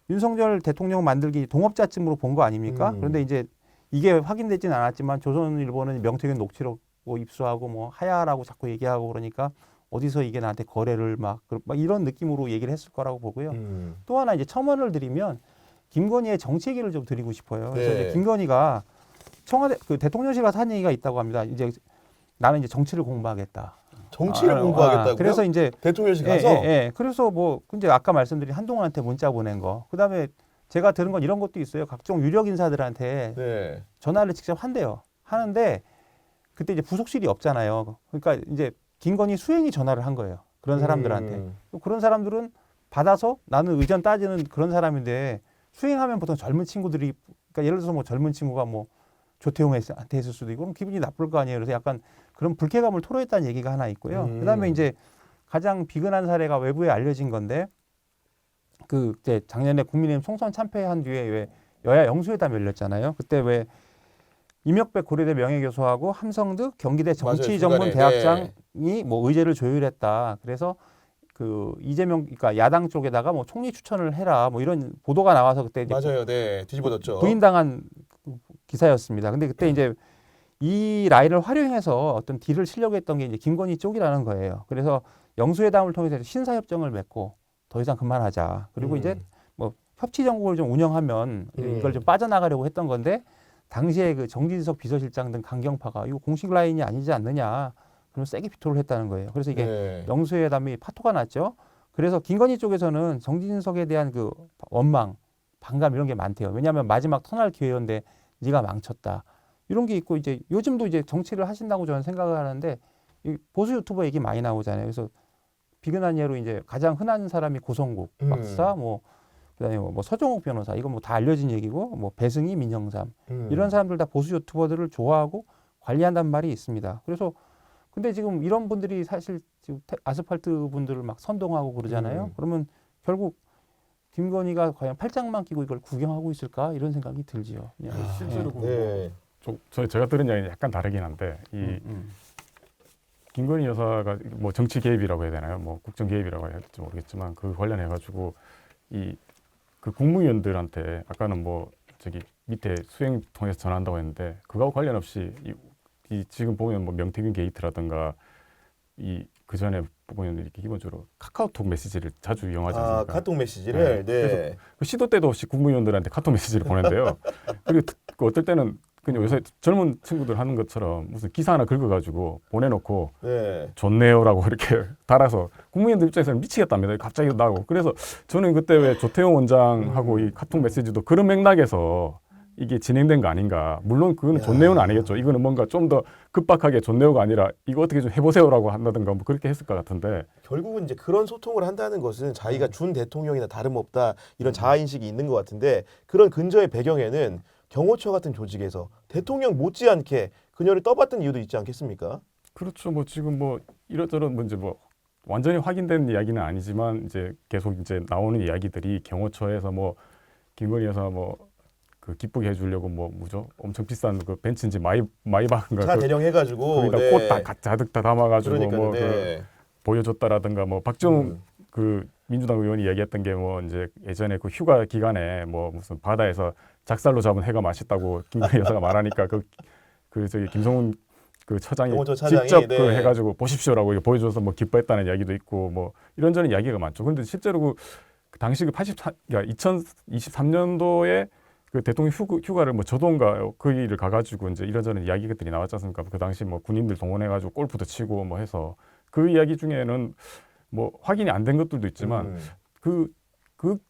Speaker 3: 윤석열 대통령 만들기 동업자쯤으로 본 거 아닙니까? 그런데 이제 이게 확인되진 않았지만 조선일보는 명태균 녹취록 입수하고 뭐 하야라고 자꾸 얘기하고 그러니까 어디서 이게 나한테 거래를 막 이런 느낌으로 얘기를 했을 거라고 보고요. 또 하나 이제 첨언을 드리면 김건희의 정치 얘기를 좀 드리고 싶어요. 그래서
Speaker 1: 네.
Speaker 3: 이제 김건희가 청와대 그 대통령실 가서 한 얘기가 있다고 합니다. 이제 나는 이제 정치를 공부하겠다.
Speaker 1: 정치를 공부하겠다고요?
Speaker 3: 그래서 이제
Speaker 1: 대통령실 가서
Speaker 3: 그래서 뭐 근데 아까 말씀드린 한동훈한테 문자 보낸 거. 그다음에 제가 들은 건 이런 것도 있어요. 각종 유력 인사들한테
Speaker 1: 네.
Speaker 3: 전화를 직접 한대요. 하는데 그때 이제 부속실이 없잖아요. 그러니까 이제 김건희 수행이 전화를 한 거예요. 그런 사람들한테. 그런 사람들은 받아서 나는 의견 따지는 그런 사람인데 수행하면 보통 젊은 친구들이 그러니까 예를 들어서 뭐 젊은 친구가 뭐 조태용한테 했을 수도 있고 그럼 기분이 나쁠 거 아니에요. 그래서 약간 그런 불쾌감을 토로했다는 얘기가 하나 있고요. 그다음에 이제 가장 비근한 사례가 외부에 알려진 건데 그 이제 작년에 국민의힘 총선 참패한 뒤에 왜 여야 영수회담 열렸잖아요. 그때 왜 임혁백 고려대 명예교수하고 함성득 경기대
Speaker 1: 맞아요,
Speaker 3: 정치전문
Speaker 1: 중간에.
Speaker 3: 대학장이 뭐 의제를 조율했다. 그래서 그 이재명 그러니까 야당 쪽에다가 뭐 총리 추천을 해라 뭐 이런 보도가 나와서 그때 이제
Speaker 1: 맞아요. 네. 뒤집어졌죠.
Speaker 3: 부인당한 기사였습니다. 근데 그때 이제 이 라인을 활용해서 어떤 딜을 치려고 했던 게 이제 김건희 쪽이라는 거예요. 그래서 영수회담을 통해서 신사협정을 맺고 더 이상 그만하자. 그리고 이제 뭐 협치 정국을 좀 운영하면 이걸 좀 빠져나가려고 했던 건데 당시에 그 정진석 비서실장 등 강경파가 이거 공식 라인이 아니지 않느냐. 그럼 세게 비토를 했다는 거예요. 그래서 이게
Speaker 1: 네.
Speaker 3: 영수회담이 파토가 났죠. 그래서 김건희 쪽에서는 정진석에 대한 그 원망, 반감 이런 게 많대요. 왜냐하면 마지막 터널 기회였는데 네가 망쳤다. 이런 게 있고 이제 요즘도 이제 정치를 하신다고 저는 생각을 하는데 이 보수 유튜버 얘기 많이 나오잖아요. 그래서 비근한 예로 이제 가장 흔한 사람이 고성국 박사, 뭐 그다음에 뭐 서정욱 변호사 이건 뭐 다 알려진 얘기고 뭐 배승희, 민영삼 이런 사람들 다 보수 유튜버들을 좋아하고 관리한다는 말이 있습니다. 그래서 근데 지금 이런 분들이 사실 지금 아스팔트 분들을 막 선동하고 그러잖아요. 그러면 결국 김건희가 과연 팔짱만 끼고 이걸 구경하고 있을까 이런 생각이 들지요. 그냥.
Speaker 2: 실제로
Speaker 1: 네.
Speaker 2: 제가 들은 이야기는 약간 다르긴 한데 이 김건희 여사가 뭐 정치 개입이라고 해야 되나요? 뭐 국정 개입이라고 해야 될지 모르겠지만 그 관련해 가지고 이 그 국무위원들한테 아까는 뭐 저기 밑에 수행 통해서 전한다고 했는데 그거하고 관련 없이 이 지금 보면 뭐 명태균 게이트라든가 이 그 전에 보면 이렇게 기본적으로 카카오톡 메시지를 자주 이용하지 않습니까?
Speaker 1: 아, 카톡 메시지를. 네.
Speaker 2: 그래서 그 시도 때도 없이 국무위원들한테 카톡 메시지를 보낸대요. 그리고 그 어떨 때는 그냥 요새 젊은 친구들 하는 것처럼 무슨 기사 하나 긁어가지고 보내놓고
Speaker 1: 네.
Speaker 2: 좋네요라고 이렇게 달아서 국무위원들 입장에서는 미치겠답니다. 갑자기 나고. 그래서 저는 그때 왜 조태용 원장하고 이 카톡 메시지도 그런 맥락에서 이게 진행된 거 아닌가. 물론 그거는 좋네요는 아니겠죠. 이거는 뭔가 좀 더 급박하게 좋네요가 아니라 이거 어떻게 좀 해보세요라고 한다든가 뭐 그렇게 했을 것 같은데.
Speaker 1: 결국은 이제 그런 소통을 한다는 것은 자기가 준 대통령이나 다름없다 이런 자아인식이 있는 것 같은데 그런 근저의 배경에는 경호처 같은 조직에서 대통령 못지않게 그녀를 떠봤던 이유도 있지 않겠습니까?
Speaker 2: 그렇죠. 뭐 지금 뭐 이것저것 뭐 이제 뭐 완전히 확인된 이야기는 아니지만 이제 계속 이제 나오는 이야기들이 경호처에서 뭐 김건희 여사 뭐 그 기쁘게 해주려고 뭐 뭐죠? 엄청 비싼 그 벤츠인지 마이바흐인가
Speaker 1: 차 대령해가지고
Speaker 2: 거기다
Speaker 1: 네.
Speaker 2: 꽃 다 가득 다 담아가지고
Speaker 1: 그러니까요.
Speaker 2: 뭐
Speaker 1: 네.
Speaker 2: 그 보여줬다라든가 뭐 박정훈 그 민주당 의원이 얘기했던 게 뭐 이제 예전에 그 휴가 기간에 뭐 무슨 바다에서 작살로 잡은 회가 맛있다고 김건희 여사가 말하니까 그 저기 김성훈 그 처장이
Speaker 1: 경호처 차장이,
Speaker 2: 직접
Speaker 1: 네.
Speaker 2: 그 해가지고 보십시오라고 이거 보여줘서 뭐 기뻐했다는 이야기도 있고 뭐 이런저런 이야기가 많죠. 그런데 실제로 그 당시 그 2023년도에 그 대통령 휴가를 뭐 저도인가 거기를 가가지고 이제 이런저런 이야기들이 나왔지 않습니까? 그 당시 뭐 군인들 동원해가지고 골프도 치고 뭐 해서 그 이야기 중에는 뭐 확인이 안 된 것들도 있지만 그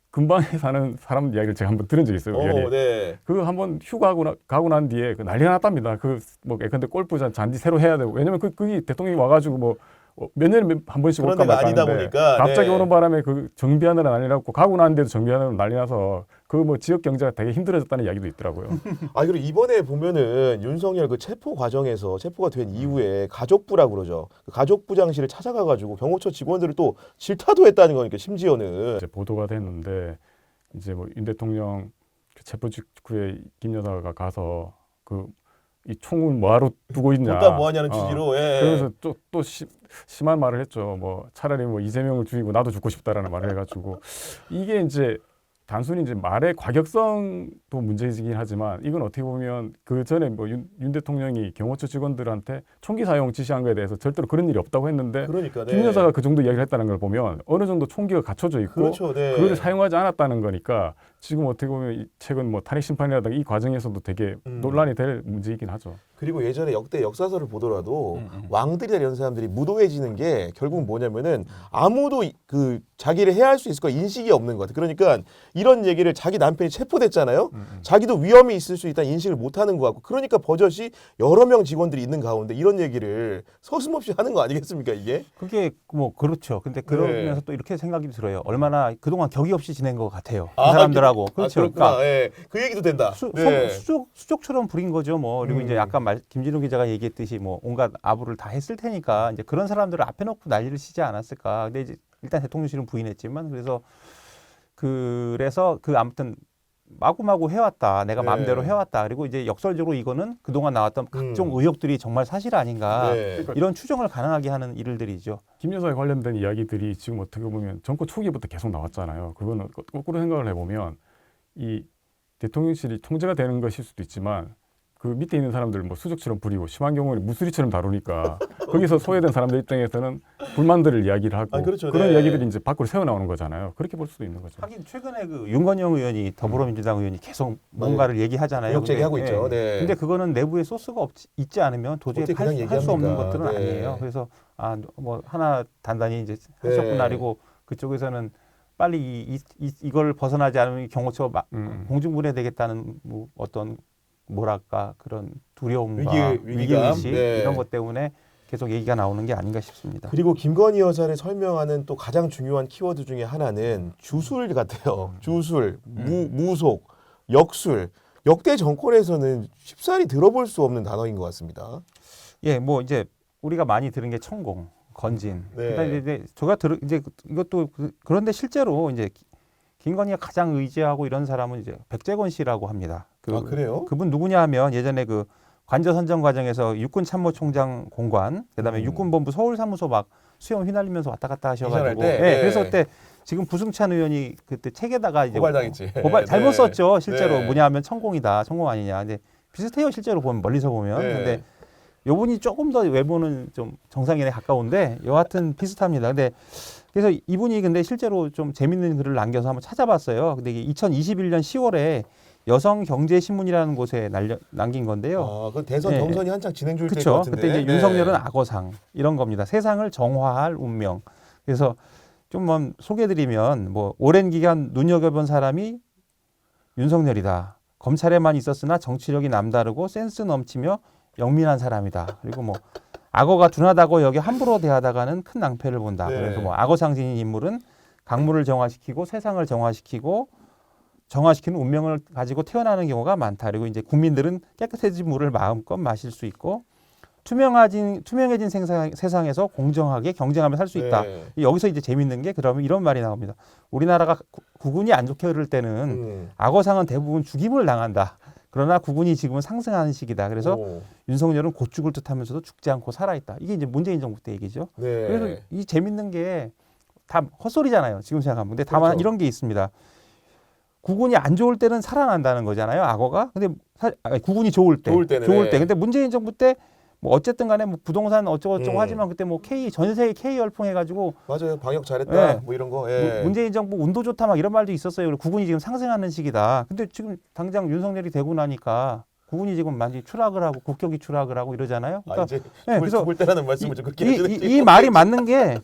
Speaker 2: 근방에 사는 사람 이야기를 제가 한번 들은 적이 있어요.
Speaker 1: 네.
Speaker 2: 그 한번 가고 난 뒤에 그 난리가 났답니다. 그 뭐 예컨대 골프 잔디 새로 해야 되고 왜냐면 거기 대통령이 와가지고 뭐 몇 년에 한 번씩
Speaker 1: 그런
Speaker 2: 올까
Speaker 1: 데가
Speaker 2: 말까
Speaker 1: 아니다
Speaker 2: 하는데
Speaker 1: 보니까
Speaker 2: 갑자기
Speaker 1: 네.
Speaker 2: 오는 바람에 그 정비하느라 난리 났고 가고 나는데도 정비하느라 난리 나서 그 뭐 지역 경제가 되게 힘들어졌다는 이야기도 있더라고요.
Speaker 1: 아 그리고 이번에 보면은 윤석열 그 체포 과정에서 체포가 된 이후에 가족부라고 그러죠. 그 가족부장실을 찾아가가지고 경호처 직원들을 또 질타도 했다는 거니까 심지어는
Speaker 2: 이제 보도가 됐는데 이제 뭐 윤 대통령 그 체포 직후에 김 여사가 가서 그 이 총을 뭐하러 두고 있냐.
Speaker 1: 일단 뭐하냐는 취지로. 예.
Speaker 2: 그래서 또 심한 말을 했죠. 뭐 차라리 뭐 이재명을 죽이고 나도 죽고 싶다라는 말을 해가지고 이게 이제 단순히 이제 말의 과격성도 문제이긴 하지만 이건 어떻게 보면 그 전에 뭐 윤 대통령이 경호처 직원들한테 총기 사용 지시한 거에 대해서 절대로 그런 일이 없다고 했는데
Speaker 1: 그러니까 네.
Speaker 2: 김 여사가 그 정도 이야기를 했다는 걸 보면 어느 정도 총기가 갖춰져 있고
Speaker 1: 그렇죠. 네.
Speaker 2: 그걸 사용하지 않았다는 거니까 지금 어떻게 보면 이 최근 뭐 탄핵 심판이라든가 이 과정에서도 되게 논란이 될 문제이긴 하죠.
Speaker 1: 그리고 예전에 역대 역사서를 보더라도 왕들이나 이런 사람들이 무도해지는 게 결국 뭐냐면은 아무도 그 자기를 해할 수 있을 거 인식이 없는 것 같아. 그러니까 이런 얘기를 자기 남편이 체포됐잖아요. 자기도 위험이 있을 수 있다는 인식을 못 하는 것 같고, 그러니까 버젓이 여러 명 직원들이 있는 가운데 이런 얘기를 서슴없이 하는 거 아니겠습니까, 이게?
Speaker 3: 그게 뭐 그렇죠. 근데 그러면서
Speaker 1: 네.
Speaker 3: 또 이렇게 생각이 들어요. 얼마나 그동안 격의 없이 지낸 것 같아요. 이
Speaker 1: 아,
Speaker 3: 사람들하고. 그렇죠.
Speaker 1: 그렇구나. 예. 그 얘기도 된다. 네.
Speaker 3: 수족처럼 부린 거죠. 뭐 그리고 이제 아까 김진우 기자가 얘기했듯이 뭐 온갖 아부를 다 했을 테니까 이제 그런 사람들을 앞에 놓고 난리를 치지 않았을까. 근데 이제 일단 대통령실은 부인했지만 그래서 아무튼 마구마구 해왔다. 내가
Speaker 1: 네.
Speaker 3: 마음대로 해왔다. 그리고 이제 역설적으로 이거는 그동안 나왔던 각종 의혹들이 정말 사실 아닌가.
Speaker 1: 네.
Speaker 3: 이런 추정을 가능하게 하는 일들이죠.
Speaker 2: 김 여사에 관련된 이야기들이 지금 어떻게 보면 정권 초기부터 계속 나왔잖아요. 그거는 거꾸로 생각을 해보면 이 대통령실이 통제가 되는 것일 수도 있지만 그 밑에 있는 사람들 뭐 수족처럼 부리고 심한 경우는 무수리처럼 다루니까 거기서 소외된 사람들 입장에서는 불만들을 이야기를 하고
Speaker 1: 그렇죠.
Speaker 2: 그런
Speaker 1: 네.
Speaker 2: 이야기들이 이제 밖으로 새어 나오는 거잖아요. 그렇게 볼 수도 있는 거죠.
Speaker 3: 하긴 최근에 그 윤건영 의원이 더불어민주당 의원이 계속 뭔가를 얘기하잖아요.
Speaker 1: 의혹 제기하고
Speaker 3: 근데,
Speaker 1: 있죠. 네.
Speaker 3: 근데 그거는 내부에 소스가 있지 않으면 도저히
Speaker 1: 어떻게 그냥
Speaker 3: 할 수 없는
Speaker 1: 얘기합니까?
Speaker 3: 것들은
Speaker 1: 네.
Speaker 3: 아니에요. 그래서 뭐 하나 단단히 이제 하셨구나.
Speaker 1: 네.
Speaker 3: 그리고 그쪽에서는 빨리 이걸 벗어나지 않으면 경호처 공중분해되겠다는 뭐 어떤 뭐랄까 그런 두려움과
Speaker 1: 위기감?
Speaker 3: 위기의식
Speaker 1: 네.
Speaker 3: 이런 것 때문에 계속 얘기가 나오는 게 아닌가 싶습니다.
Speaker 1: 그리고 김건희 여사를 설명하는 또 가장 중요한 키워드 중에 하나는 주술 같아요. 주술, 무속, 역술. 역대 정권에서는 쉽사리 들어볼 수 없는 단어인 것 같습니다.
Speaker 3: 예, 뭐 이제 우리가 많이 들은 게 천공, 건진.
Speaker 1: 네.
Speaker 3: 그다음에 이제 제가 이제 이것도 그런데 실제로 이제 김건희가 가장 의지하고 이런 사람은 이제 백재권 씨라고 합니다.
Speaker 1: 그래요?
Speaker 3: 그분 누구냐 하면 예전에 그 관저 선정 과정에서 육군참모총장 공관, 그다음에 육군본부 서울사무소 막 수염 휘날리면서 왔다 갔다 하셔가지고,
Speaker 1: 때?
Speaker 3: 예,
Speaker 1: 네.
Speaker 3: 그래서 그때 지금 부승찬 의원이 그때 책에다가 이제
Speaker 1: 고발당했지.
Speaker 3: 잘못
Speaker 1: 네.
Speaker 3: 썼죠. 실제로
Speaker 1: 네.
Speaker 3: 뭐냐 하면 천공이다, 천공 아니냐. 근데 비슷해요. 실제로 보면 멀리서 보면.
Speaker 1: 네.
Speaker 3: 근데 요분이 조금 더 외모는 좀 정상인에 가까운데 여하튼 비슷합니다. 근데 그래서 이분이 근데 실제로 좀 재밌는 글을 남겨서 한번 찾아봤어요. 근데 이게 2021년 10월에 여성경제신문이라는 곳에 남긴 건데요.
Speaker 1: 그 대선
Speaker 3: 네.
Speaker 1: 경선이 한창 진행 중일 때것
Speaker 3: 그렇죠.
Speaker 1: 같은데.
Speaker 3: 그때 이제
Speaker 1: 네.
Speaker 3: 윤석열은 악어상 이런 겁니다. 세상을 정화할 운명. 그래서 좀 소개해드리면 뭐 오랜 기간 눈여겨본 사람이 윤석열이다. 검찰에만 있었으나 정치력이 남다르고 센스 넘치며 영민한 사람이다. 그리고 뭐 악어가 둔하다고 여기 함부로 대하다가는 큰 낭패를 본다.
Speaker 1: 네.
Speaker 3: 그래서 뭐 악어상 지닌 인물은 강물을 정화시키고 세상을 정화시키는 운명을 가지고 태어나는 경우가 많다. 그리고 이제 국민들은 깨끗해진 물을 마음껏 마실 수 있고 투명해진 세상에서 공정하게 경쟁하며 살 수 있다.
Speaker 1: 네.
Speaker 3: 여기서 이제 재밌는 게 그러면 이런 말이 나옵니다. 우리나라가 국운이 안 좋게 흐를 때는 악어상은 대부분 죽임을 당한다. 그러나 국운이 지금은 상승하는 시기다. 그래서 윤석열은 곧 죽을 듯하면서도 죽지 않고 살아있다. 이게 이제 문재인 정부 때 얘기죠.
Speaker 1: 네.
Speaker 3: 그래서 이 재밌는 게 다 헛소리잖아요. 지금 생각하면. 근데 다만
Speaker 1: 그렇죠.
Speaker 3: 이런 게 있습니다. 국운이 안 좋을 때는 살아난다는 거잖아요. 악어가. 근데 국운이 좋을 때.
Speaker 1: 좋을 때는, 네.
Speaker 3: 근데 문재인 정부 때 뭐 어쨌든 간에 뭐 부동산 어쩌고저쩌고 하지만 그때 뭐 전 세계 K 열풍 해가지고
Speaker 1: 맞아요. 방역 잘했다.
Speaker 3: 네.
Speaker 1: 뭐 이런 거. 예.
Speaker 3: 문재인 정부 운도 좋다 막 이런 말도 있었어요. 그리고 국운이 지금 상승하는 시기다. 근데 지금 당장 윤석열이 되고 나니까 국운이 지금 많이 추락을 하고 국격이 추락을 하고 이러잖아요. 그러니까
Speaker 1: 이제
Speaker 3: 네,
Speaker 1: 죽을 때라는 말씀을 좀 그렇게 하시는
Speaker 3: 이 말이 맞는 게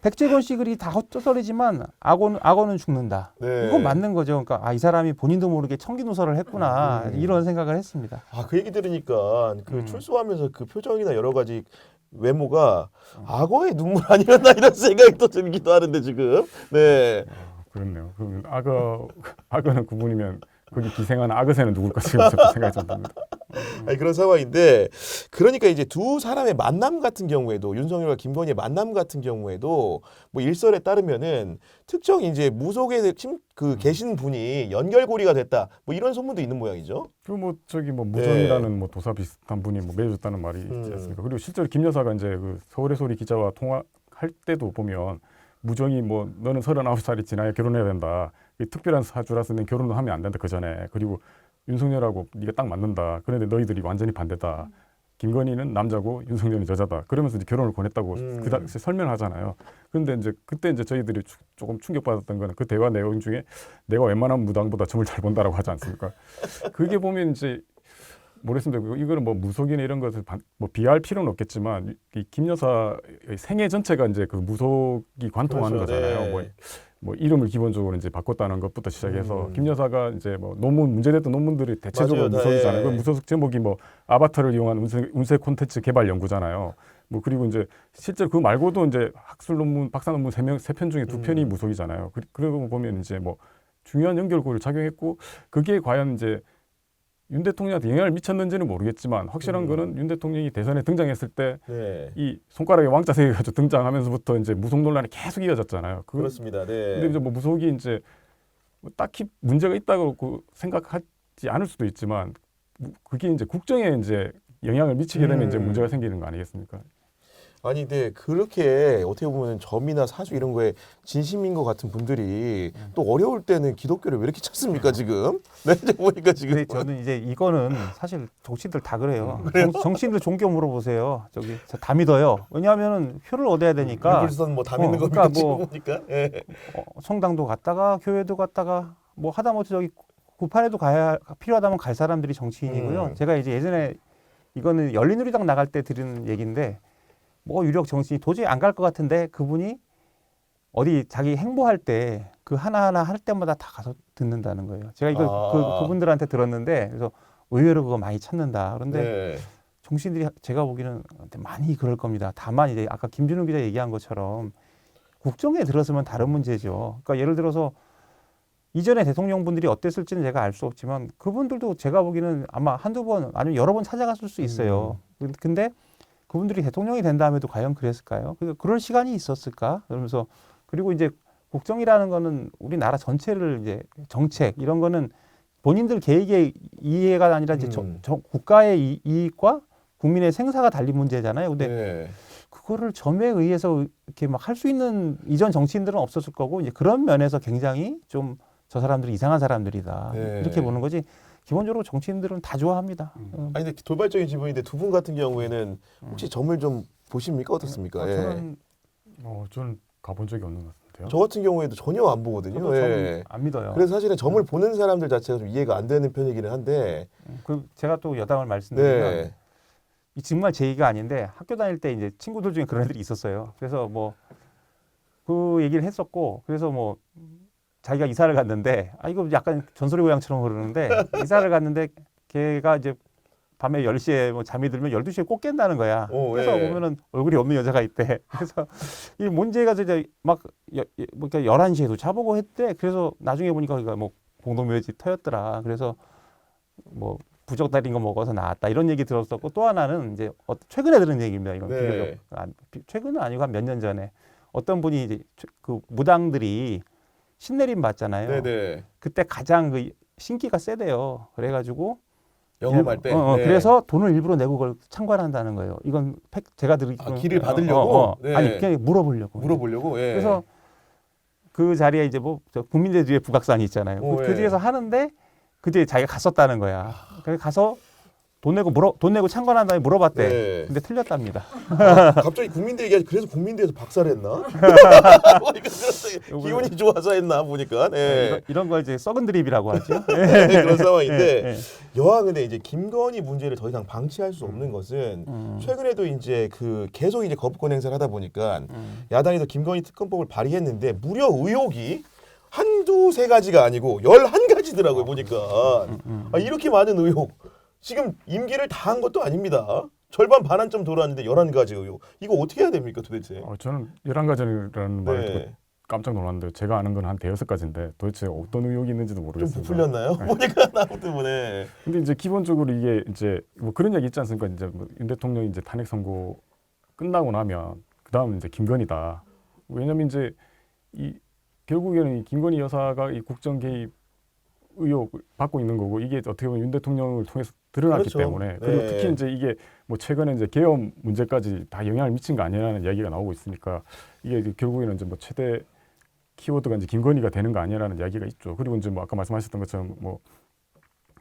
Speaker 3: 백재권 씨 글이 다 헛소리지만 악어는 죽는다.
Speaker 1: 네.
Speaker 3: 이건 맞는 거죠. 그러니까 이 사람이 본인도 모르게 청기누설을 했구나 이런 생각을 했습니다.
Speaker 1: 그 얘기 들으니까 그 출소하면서 그 표정이나 여러 가지 외모가 악어의 눈물 아니었나 이런 생각이 또 들기도 하는데 지금. 네.
Speaker 2: 그렇네요. 그러면 악어는 구분이면 거기 기생하는 악어새는 누굴까 지금 자꾸 생각이 좀 듭니다.
Speaker 1: 그런 상황인데, 그러니까 이제 두 사람의 만남 같은 경우에도, 윤석열과 김건희의 만남 같은 경우에도 뭐 일설에 따르면은 특정 이제 무속에 계신 분이 연결고리가 됐다. 뭐 이런 소문도 있는 모양이죠.
Speaker 2: 무정이라는 뭐 도사 비슷한 분이 뭐 매해줬다는 말이 있지 않습니까? 그리고 실제로 김 여사가 이제 그 서울의 소리 기자와 통화할 때도 보면 무정이 뭐 너는 39살이 지나야 결혼해야 된다. 특별한 사주라서 는 결혼을 하면 안 된다 그 전에. 그리고 윤석열하고 네가 딱 맞는다. 그런데 너희들이 완전히 반대다. 김건희는 남자고 윤석열은 여자다. 그러면서 이제 결혼을 권했다고 그 당시 설명하잖아요. 그런데 이제 그때 이제 저희들이 조금 충격받았던 거는 그 대화 내용 중에 내가 웬만한 무당보다 점을 잘 본다라고 하지 않습니까? 그게 보면 이제 모르겠습니다. 이거는 뭐 무속이나 이런 것을 뭐 비하할 필요는 없겠지만 이 김 여사의 생애 전체가 이제 그 무속이 관통하는
Speaker 1: 그렇죠.
Speaker 2: 거잖아요.
Speaker 1: 네.
Speaker 2: 뭐 이름을 기본적으로 이제 바꿨다는 것부터 시작해서 김 여사가 이제 뭐 논문 문제됐던 논문들이 대체적으로
Speaker 1: 맞아요. 다,
Speaker 2: 무속이잖아요.
Speaker 1: 예.
Speaker 2: 그 무속 제목이 뭐 아바타를 이용한 운세 콘텐츠 개발 연구잖아요. 뭐 그리고 이제 실제로 그 말고도 이제 학술 논문, 박사 논문 세 편 중에 2편이 무속이잖아요. 그러고 보면 이제 뭐 중요한 연결고리를 작용했고 그게 과연 이제 윤 대통령한테 영향을 미쳤는지는 모르겠지만 확실한 거는 윤 대통령이 대선에 등장했을 때 이
Speaker 1: 네.
Speaker 2: 손가락에 왕자 세 개가 등장하면서부터 이제 무속 논란이 계속 이어졌잖아요.
Speaker 1: 그렇습니다. 네.
Speaker 2: 근데 이제 뭐 무속이 이제 뭐 딱히 문제가 있다고 생각하지 않을 수도 있지만 그게 이제 국정에 이제 영향을 미치게 되면 이제 문제가 생기는 거 아니겠습니까?
Speaker 1: 아니 근데 그렇게 어떻게 보면 점이나 사주 이런 거에 진심인 것 같은 분들이 또 어려울 때는 기독교를 왜 이렇게 찾습니까 지금? 네, 이제 보니까 지금.
Speaker 3: 근데 저는 이제 이거는 사실 정치인들 다 그래요. 정치인들 종교 물어보세요. 저기 저 다 믿어요. 왜냐하면은 표를 얻어야 되니까.
Speaker 1: 불선 뭐다 믿는 겁니까
Speaker 3: 그러니까
Speaker 1: 지금
Speaker 3: 뭐
Speaker 1: 보니까. 예.
Speaker 3: 성당도 갔다가 교회도 갔다가 뭐 하다못해 저기 구판에도 가야 필요하다면 갈 사람들이 정치인이고요. 제가 이제 예전에 이거는 열린우리당 나갈 때 들은 얘기인데 뭐 유력 정치인이 도저히 안 갈 것 같은데 그분이 어디 자기 행보할 때 그 하나하나 할 때마다 다 가서 듣는다는 거예요. 제가 이걸 그분들한테 들었는데 그래서 의외로 그거 많이 찾는다. 그런데
Speaker 1: 네.
Speaker 3: 정치인들이 제가 보기에는 많이 그럴 겁니다. 다만 이제 아까 김준우 기자 얘기한 것처럼 국정에 들어서면 다른 문제죠. 그러니까 예를 들어서 이전에 대통령분들이 어땠을지는 제가 알 수 없지만 그분들도 제가 보기에는 아마 한두 번 아니면 여러 번 찾아갔을 수 있어요. 근데 그분들이 대통령이 된 다음에도 과연 그랬을까요? 그럴 시간이 있었을까? 그러면서 그리고 이제 국정이라는 거는 우리나라 전체를 이제 정책 이런 거는 본인들 개인의 이해가 아니라 이제 국가의 이익과 국민의 생사가 달린 문제잖아요. 근데
Speaker 1: 네.
Speaker 3: 그거를 점에 의해서 이렇게 막 할 수 있는 이전 정치인들은 없었을 거고 이제 그런 면에서 굉장히 좀 저 사람들이 이상한 사람들이다
Speaker 1: 네.
Speaker 3: 이렇게 보는 거지. 기본적으로 정치인들은 다 좋아합니다.
Speaker 1: 아니 근데 돌발적인 질문인데 두 분 같은 경우에는 혹시 점을 좀 보십니까 어떻습니까? 예.
Speaker 2: 저는 가본 적이 없는 것 같은데요.
Speaker 1: 저 같은 경우에도 전혀 안 보거든요.
Speaker 3: 저도
Speaker 1: 예.
Speaker 3: 안 믿어요.
Speaker 1: 그래서 사실은 점을 보는 사람들 자체가 좀 이해가 안 되는 편이기는 한데.
Speaker 3: 그 제가 또 여담을 말씀드리면
Speaker 1: 네.
Speaker 3: 이 정말 제 얘기가 아닌데 학교 다닐 때 이제 친구들 중에 그런 애들이 있었어요. 그래서 뭐 그 얘기를 했었고 그래서 뭐 자기가 이사를 갔는데 이거 약간 전설의 고향처럼 흐르는데 이사를 갔는데 걔가 이제 밤에 10시에 뭐 잠이 들면 12시에 꼭 깬다는 거야. 그래서
Speaker 1: 예.
Speaker 3: 보면은 얼굴이 없는 여자가 있대. 그래서 이 문제가 이제 막 그러니까 11시에도 자보고 했대. 그래서 나중에 보니까 그가 뭐 공동묘지 터였더라. 그래서 뭐 부적 달린 거 먹어서 나왔다. 이런 얘기 들었었고 또 하나는 이제 최근에 들은 얘기입니다. 이건
Speaker 1: 네.
Speaker 3: 최근은 아니고 한 몇 년 전에 어떤 분이 이제 그 무당들이 신내림 받잖아요.
Speaker 1: 네네.
Speaker 3: 그때 가장 그 신기가 세대요. 그래가지고
Speaker 1: 영업할 때. 네.
Speaker 3: 그래서 돈을 일부러 내고 그걸 참관한다는 거예요. 이건 제가 들은
Speaker 1: 길을 받으려고. 네.
Speaker 3: 아니 그냥 물어보려고.
Speaker 1: 물어보려고. 예.
Speaker 3: 그래서 그 자리에 이제 뭐 국민대 뒤에 북악산이 있잖아요. 그
Speaker 1: 예.
Speaker 3: 뒤에서 하는데 그 뒤에 자기가 갔었다는 거야. 그래서 가서 돈 내고 참관한 다음에 물어봤대.
Speaker 1: 네.
Speaker 3: 근데 틀렸답니다.
Speaker 1: 갑자기 국민대 얘기하지. 그래서 국민대에서 박사를 했나? 보니까 기운이 좋아서 했나 보니까. 네.
Speaker 3: 이런 걸 이제 썩은 드립이라고 하죠.
Speaker 1: 네, 그런 상황인데
Speaker 3: 예, 예.
Speaker 1: 여하 근데 이제 김건희 문제를 더 이상 방치할 수 없는 것은 최근에도 이제 그 계속 이제 거부권 행사를 하다 보니까 야당에서 김건희 특검법을 발의했는데 무려 의혹이 한두 세 가지가 아니고 11가지더라고요 보니까. 이렇게 많은 의혹. 지금 임기를 다 한 것도 아닙니다. 절반 반환점 돌았는데 11가지 의혹. 이거 어떻게 해야 됩니까 도대체?
Speaker 2: 저는 11가지라는 말을 듣고
Speaker 1: 네.
Speaker 2: 깜짝 놀랐는데 제가 아는 건 한 대여섯 가지인데 도대체 어떤 의혹이 있는지도
Speaker 1: 좀
Speaker 2: 모르겠습니다.
Speaker 1: 부풀렸나요? 보니까 나무 때문에.
Speaker 2: 근데 이제 기본적으로 이게 이제 뭐 그런 얘기 있지 않습니까? 이제 뭐윤 대통령이 이제 탄핵 선고 끝나고 나면 그 다음은 이제 김건희다. 왜냐면 이제 이 결국에는 이 김건희 여사가 이 국정 개입 의혹을 받고 있는 거고 이게 어떻게 보면 윤 대통령을 통해서 드러났기
Speaker 1: 그렇죠.
Speaker 2: 때문에 그리고
Speaker 1: 네.
Speaker 2: 특히 이제 이게 뭐 최근에 이제 계엄 문제까지 다 영향을 미친 거 아니냐는 이야기가 나오고 있으니까 이게 결국에는 이제 뭐 최대 키워드가 이제 김건희가 되는 거 아니냐라는 이야기가 있죠. 그리고 이제 뭐 아까 말씀하셨던 것처럼 뭐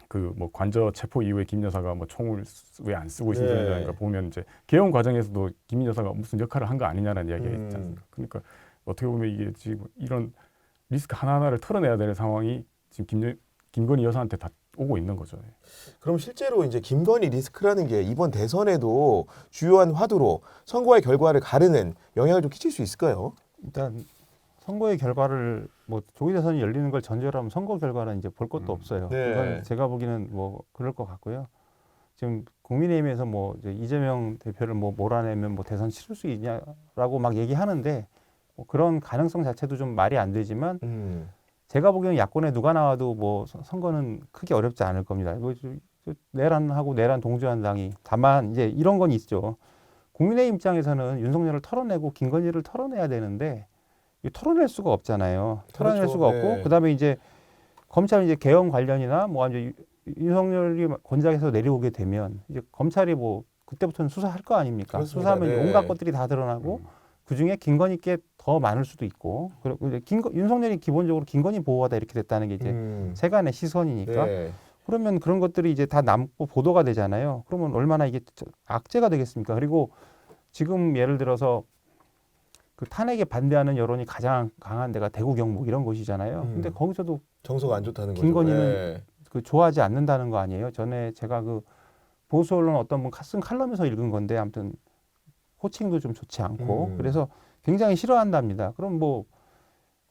Speaker 2: 그 뭐 관저 체포 이후에 김 여사가 뭐 총을 왜 안 쓰고
Speaker 1: 네.
Speaker 2: 있는가 보면 이제 개헌 과정에서도 김 여사가 무슨 역할을 한 거 아니냐라는 이야기가 있지 않습니까? 그러니까 어떻게 보면 이게 지금 이런 리스크 하나하나를 털어내야 될 상황이 지금 김건희 여사한테 다 오고 있는 거죠.
Speaker 1: 그럼 실제로 이제 김건희 리스크라는 게 이번 대선에도 주요한 화두로 선거의 결과를 가르는 영향을 좀 끼칠 수 있을까요?
Speaker 3: 일단 선거의 결과를 뭐 조기 대선이 열리는 걸 전제로 하면 선거 결과는 이제 볼 것도 없어요.
Speaker 1: 네.
Speaker 3: 그건 제가 보기에는 뭐 그럴 것 같고요. 지금 국민의힘에서 뭐 이제 이재명 대표를 뭐 몰아내면 뭐 대선 치를 수 있냐라고 막 얘기하는데 뭐 그런 가능성 자체도 좀 말이 안 되지만 제가 보기에는 야권에 누가 나와도 뭐 선거는 크게 어렵지 않을 겁니다. 뭐 내란하고 내란 동조한 당이 다만 이제 이런 건 있죠. 국민의힘 입장에서는 윤석열을 털어내고 김건희를 털어내야 되는데 털어낼 수가 없잖아요. 털어낼
Speaker 1: 그렇죠.
Speaker 3: 수가
Speaker 1: 네.
Speaker 3: 없고 그다음에 이제 검찰 이제 개헌 관련이나 뭐 이제 윤석열이 권장해서 내려오게 되면 이제 검찰이 뭐 그때부터는 수사할 거 아닙니까?
Speaker 1: 그렇습니다.
Speaker 3: 수사하면
Speaker 1: 네.
Speaker 3: 온갖 것들이 다 드러나고 그 중에 김건희께 더 많을 수도 있고 그리고 이제 윤석열이 기본적으로 김건희 보호하다 이렇게 됐다는 게 이제 세간의 시선이니까
Speaker 1: 네.
Speaker 3: 그러면 그런 것들이 이제 다 남고 보도가 되잖아요. 그러면 얼마나 이게 악재가 되겠습니까? 그리고 지금 예를 들어서 그 탄핵에 반대하는 여론이 가장 강한 데가 대구 경북 이런 곳이잖아요. 근데 거기서도
Speaker 1: 정서가 안 좋다는 거죠.
Speaker 3: 김건희는
Speaker 1: 네.
Speaker 3: 그 좋아하지 않는다는 거 아니에요. 전에 제가 그 보수 언론 어떤 분 쓴 칼럼에서 읽은 건데 아무튼 호칭도 좀 좋지 않고 그래서 굉장히 싫어한답니다. 그럼 뭐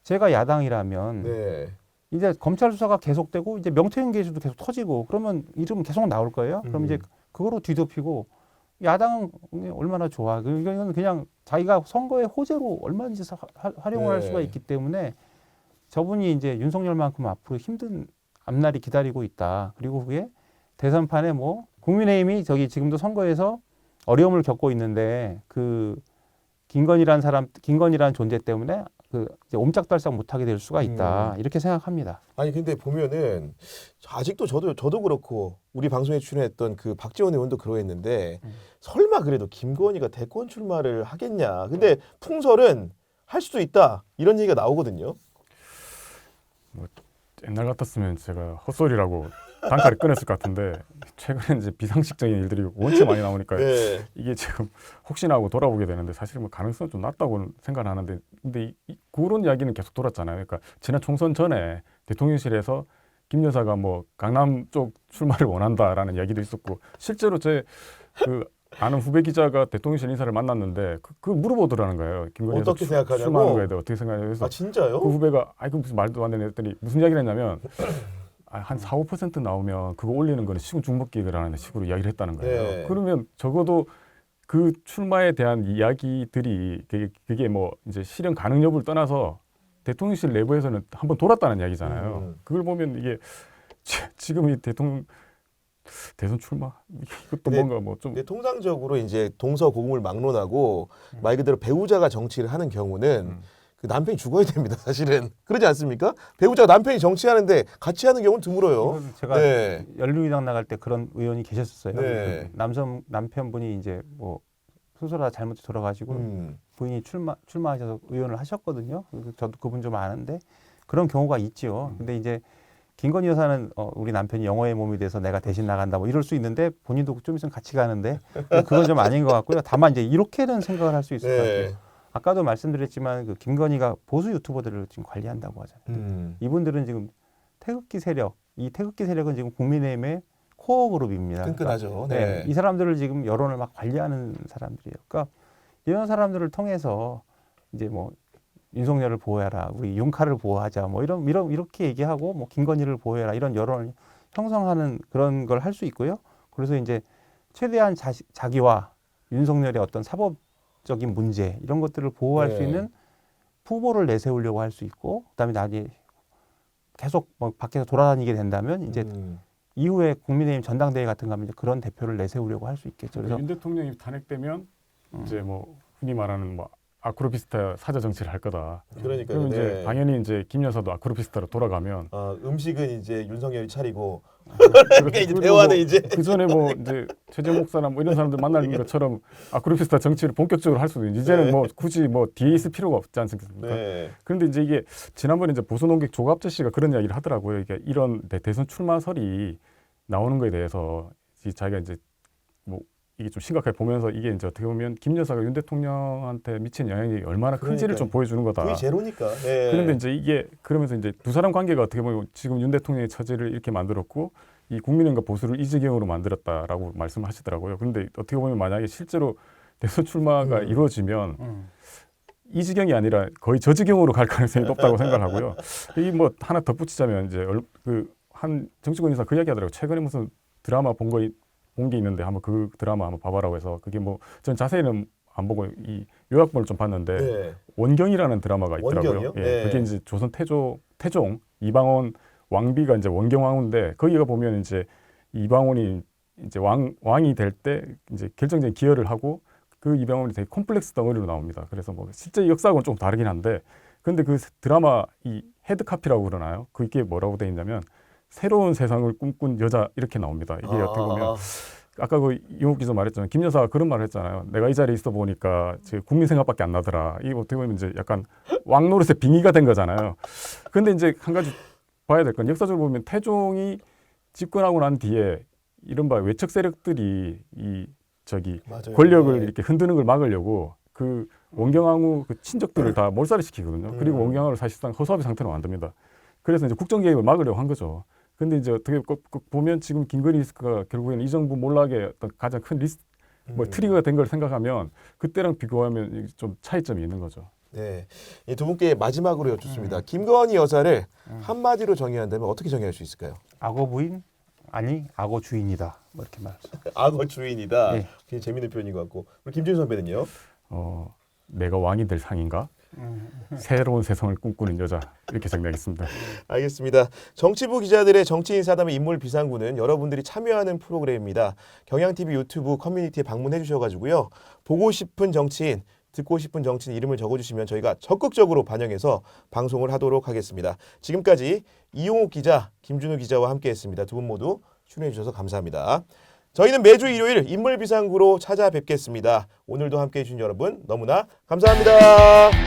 Speaker 3: 제가 야당이라면
Speaker 1: 네.
Speaker 3: 이제 검찰 수사가 계속되고 이제 명태균 게이트도 계속 터지고 그러면 이름 계속 나올 거예요. 그럼 이제 그거로 뒤덮이고 야당은 얼마나 좋아. 이건 그냥 자기가 선거의 호재로 얼마든지 활용을 할
Speaker 1: 네.
Speaker 3: 수가 있기 때문에 저분이 이제 윤석열만큼 앞으로 힘든 앞날이 기다리고 있다. 그리고 그게 대선판에 뭐 국민의힘이 저기 지금도 선거에서 어려움을 겪고 있는데 그 김건희라는 존재 때문에 그 이제 옴짝달싹 못하게 될 수가 있다. 이렇게 생각합니다.
Speaker 1: 아니 근데 보면은 아직도 저도 그렇고 우리 방송에 출연했던 그 박지원 의원도 그러했는데 설마 그래도 김건희가 대권 출마를 하겠냐. 근데 풍설은 할 수도 있다 이런 얘기가 나오거든요.
Speaker 2: 뭐 옛날 같았으면 제가 헛소리라고 단칼에 끊었을 것 같은데 최근에 이제 비상식적인 일들이 원체 많이 나오니까
Speaker 1: 네.
Speaker 2: 이게 지금 혹시나 하고 돌아보게 되는데 사실 뭐 가능성은 좀 낮다고 생각을 하는데 근데 그런 이야기는 계속 돌았잖아요. 그러니까 지난 총선 전에 대통령실에서 김 여사가 뭐 강남 쪽 출마를 원한다라는 이야기도 있었고 실제로 제 그 아는 후배 기자가 대통령실 인사를 만났는데 그 물어보더라는 거예요. 김건희 여사
Speaker 1: 어떻게 생각하냐고?
Speaker 2: 출마하는 거에 대해 어떻게 생각하냐고 해서
Speaker 1: 아 진짜요?
Speaker 2: 그 후배가 그 무슨 말도 안 되는 했더니 무슨 이야기를 했냐면 한 4, 5% 나오면 그거 올리는 거는 시군 중복기획이라는 식으로 이야기를 했다는 거예요.
Speaker 1: 네.
Speaker 2: 그러면 적어도 그 출마에 대한 이야기들이 그게 뭐 이제 실현 가능 여부를 떠나서 대통령실 내부에서는 한번 돌았다는 이야기잖아요. 그걸 보면 이게 지금 이 대선 출마 이것도
Speaker 1: 네.
Speaker 2: 뭔가 뭐 좀
Speaker 1: 근데 통상적으로 이제 동서고금을 막론하고 말 그대로 배우자가 정치를 하는 경우는 그 남편이 죽어야 됩니다. 사실은 그러지 않습니까? 배우자가 남편이 정치하는데 같이 하는 경우는 드물어요.
Speaker 3: 이건 제가
Speaker 1: 네.
Speaker 3: 열린우리당 나갈 때 그런 의원이 계셨었어요.
Speaker 1: 네.
Speaker 3: 남편분이 이제 뭐 수술하다 잘못 돌아가지고 부인이 출마하셔서 의원을 하셨거든요. 그래서 저도 그분 좀 아는데 그런 경우가 있지요. 근데 이제 김건희 여사는 우리 남편이 영어의 몸이 돼서 내가 대신 나간다 뭐 이럴 수 있는데 본인도 좀 있으면 같이 가는데 그건 좀 아닌 것 같고요. 다만 이제 이렇게는 생각을 할 수 있을 것
Speaker 1: 네.
Speaker 3: 같아요. 아까도 말씀드렸지만 그 김건희가 보수 유튜버들을 지금 관리한다고 하잖아요. 이분들은 지금 태극기 세력, 이 태극기 세력은 지금 국민의힘의 코어 그룹입니다.
Speaker 1: 끈끈하죠.
Speaker 3: 그러니까,
Speaker 1: 네.
Speaker 3: 이 사람들을 지금 여론을 막 관리하는 사람들이에요. 그러니까 이런 사람들을 통해서 이제 뭐 윤석열을 보호해라, 우리 윤카를 보호하자, 뭐 이렇게 얘기하고 뭐 김건희를 보호해라 이런 여론을 형성하는 그런 걸 할 수 있고요. 그래서 이제 최대한 자기와 윤석열의 어떤 사법적인 문제 이런 것들을 보호할
Speaker 1: 네.
Speaker 3: 수 있는 후보를 내세우려고 할 수 있고, 그다음에 나중에 계속 뭐 밖에서 돌아다니게 된다면 이제 이후에 국민의힘 전당대회 같은 거 하면 이제 그런 대표를 내세우려고 할 수 있겠죠. 그래서
Speaker 2: 윤 대통령이 탄핵되면 이제 뭐 흔히 말하는 뭐 아크로비스타 사자 정치를 할 거다.
Speaker 1: 그러니까
Speaker 2: 그럼 이제 당연히 이제 김 여사도 아크로비스타로 돌아가면
Speaker 1: 음식은 이제 윤석열이 차리고
Speaker 2: 그러니까
Speaker 1: 이제 대화는 이제
Speaker 2: 그 전에 뭐 이제 최재형 목사나 뭐 이런 사람들 만나는 것처럼 아크로비스타 정치를 본격적으로 할 수도 있는 이제는
Speaker 1: 네.
Speaker 2: 뭐 굳이 뭐 뒤에 있을 필요가 없지 않습니까?
Speaker 1: 네.
Speaker 2: 그런데 이제 이게 지난번에 이제 보수 농객 조갑재 씨가 그런 이야기를 하더라고요. 이게 이런 대선 출마설이 나오는 거에 대해서 자기가 이제 뭐 이게 좀 심각하게 보면서 이게 이제 어떻게 보면 김 여사가 윤 대통령한테 미친 영향이 얼마나 큰지를 좀 보여주는 거다.
Speaker 1: V 제로니까. 네.
Speaker 2: 그런데 이제 이게 그러면서 이제 두 사람 관계가 어떻게 보면 지금 윤 대통령의 처지를 이렇게 만들었고 이 국민의힘과 보수를 이 지경으로 만들었다라고 말씀하시더라고요. 그런데 어떻게 보면 만약에 실제로 대선 출마가 이루어지면 이 지경이 아니라 거의 저 지경으로 갈 가능성이 높다고 생각하고요. 이 뭐 하나 덧붙이자면 이제 그 한 정치권 인사 그 이야기 하더라고요. 최근에 무슨 드라마 본 게 있는데 한번 그 드라마 한번 봐봐라고 해서 그게 뭐 전 자세히는 안 보고 이 요약본을 좀 봤는데
Speaker 1: 네.
Speaker 2: 원경이라는 드라마가 있더라고요.
Speaker 1: 원경이요?
Speaker 2: 예,
Speaker 1: 네.
Speaker 2: 그게 이제 조선 태종 이방원 왕비가 이제 원경왕후인데 거기가 보면 이제 이방원이 이제 왕이 될 때 이제 결정적인 기여를 하고 그 이방원이 되게 콤플렉스 덩어리로 나옵니다. 그래서 뭐 실제 역사하고는 좀 다르긴 한데 근데 그 드라마 이 헤드카피라고 그러나요? 그게 뭐라고 돼 있냐면 새로운 세상을 꿈꾼 여자 이렇게 나옵니다. 이게 어떻게 보면 아까 그 이용욱 기자 말했잖아요. 김 여사가 그런 말을 했잖아요. 내가 이 자리에 있어 보니까 국민 생각밖에 안 나더라. 이게 어떻게 보면 이제 약간 왕 노릇의 빙의가 된 거잖아요. 근데 이제 한 가지 봐야 될 건 역사적으로 보면 태종이 집권하고 난 뒤에 이른바 외척 세력들이 이
Speaker 1: 맞아요.
Speaker 2: 권력을
Speaker 1: 네.
Speaker 2: 이렇게 흔드는 걸 막으려고 그 원경왕후 그 친족들을 다 몰살을 시키거든요. 그리고 원경왕후를 사실상 허수아비 상태로 만듭니다. 그래서 이제 국정개혁을 막으려고 한 거죠. 근데 이제 어떻게 보면 지금 김건희 리스크가 결국에는 이 정부 몰락의 어떤 가장 큰 리스크, 뭐 트리거가 된 걸 생각하면 그때랑 비교하면 좀 차이점이 있는 거죠.
Speaker 1: 네. 이 두 분께 마지막으로 여쭙습니다. 김건희 여사를 한마디로 정의한다면 어떻게 정의할 수 있을까요?
Speaker 3: 악어 부인 아니 악어 주인이다. 뭐 이렇게 말하죠.
Speaker 1: 악어 주인이다.
Speaker 3: 네.
Speaker 1: 굉장히 재밌는 표현인 것 같고. 우리 김준 선배는요?
Speaker 2: 내가 왕이 될 상인가? 새로운 세상을 꿈꾸는 여자 이렇게 정리하겠습니다.
Speaker 1: 알겠습니다. 정치부 기자들의 정치인 사담의 인물 비상구는 여러분들이 참여하는 프로그램입니다. 경향TV 유튜브 커뮤니티에 방문해 주셔가지고요. 보고 싶은 정치인, 듣고 싶은 정치인 이름을 적어주시면 저희가 적극적으로 반영해서 방송을 하도록 하겠습니다. 지금까지 이용욱 기자, 김준우 기자와 함께했습니다. 두 분 모두 출연해 주셔서 감사합니다. 저희는 매주 일요일 인물 비상구로 찾아뵙겠습니다. 오늘도 함께해 주신 여러분 너무나 감사합니다.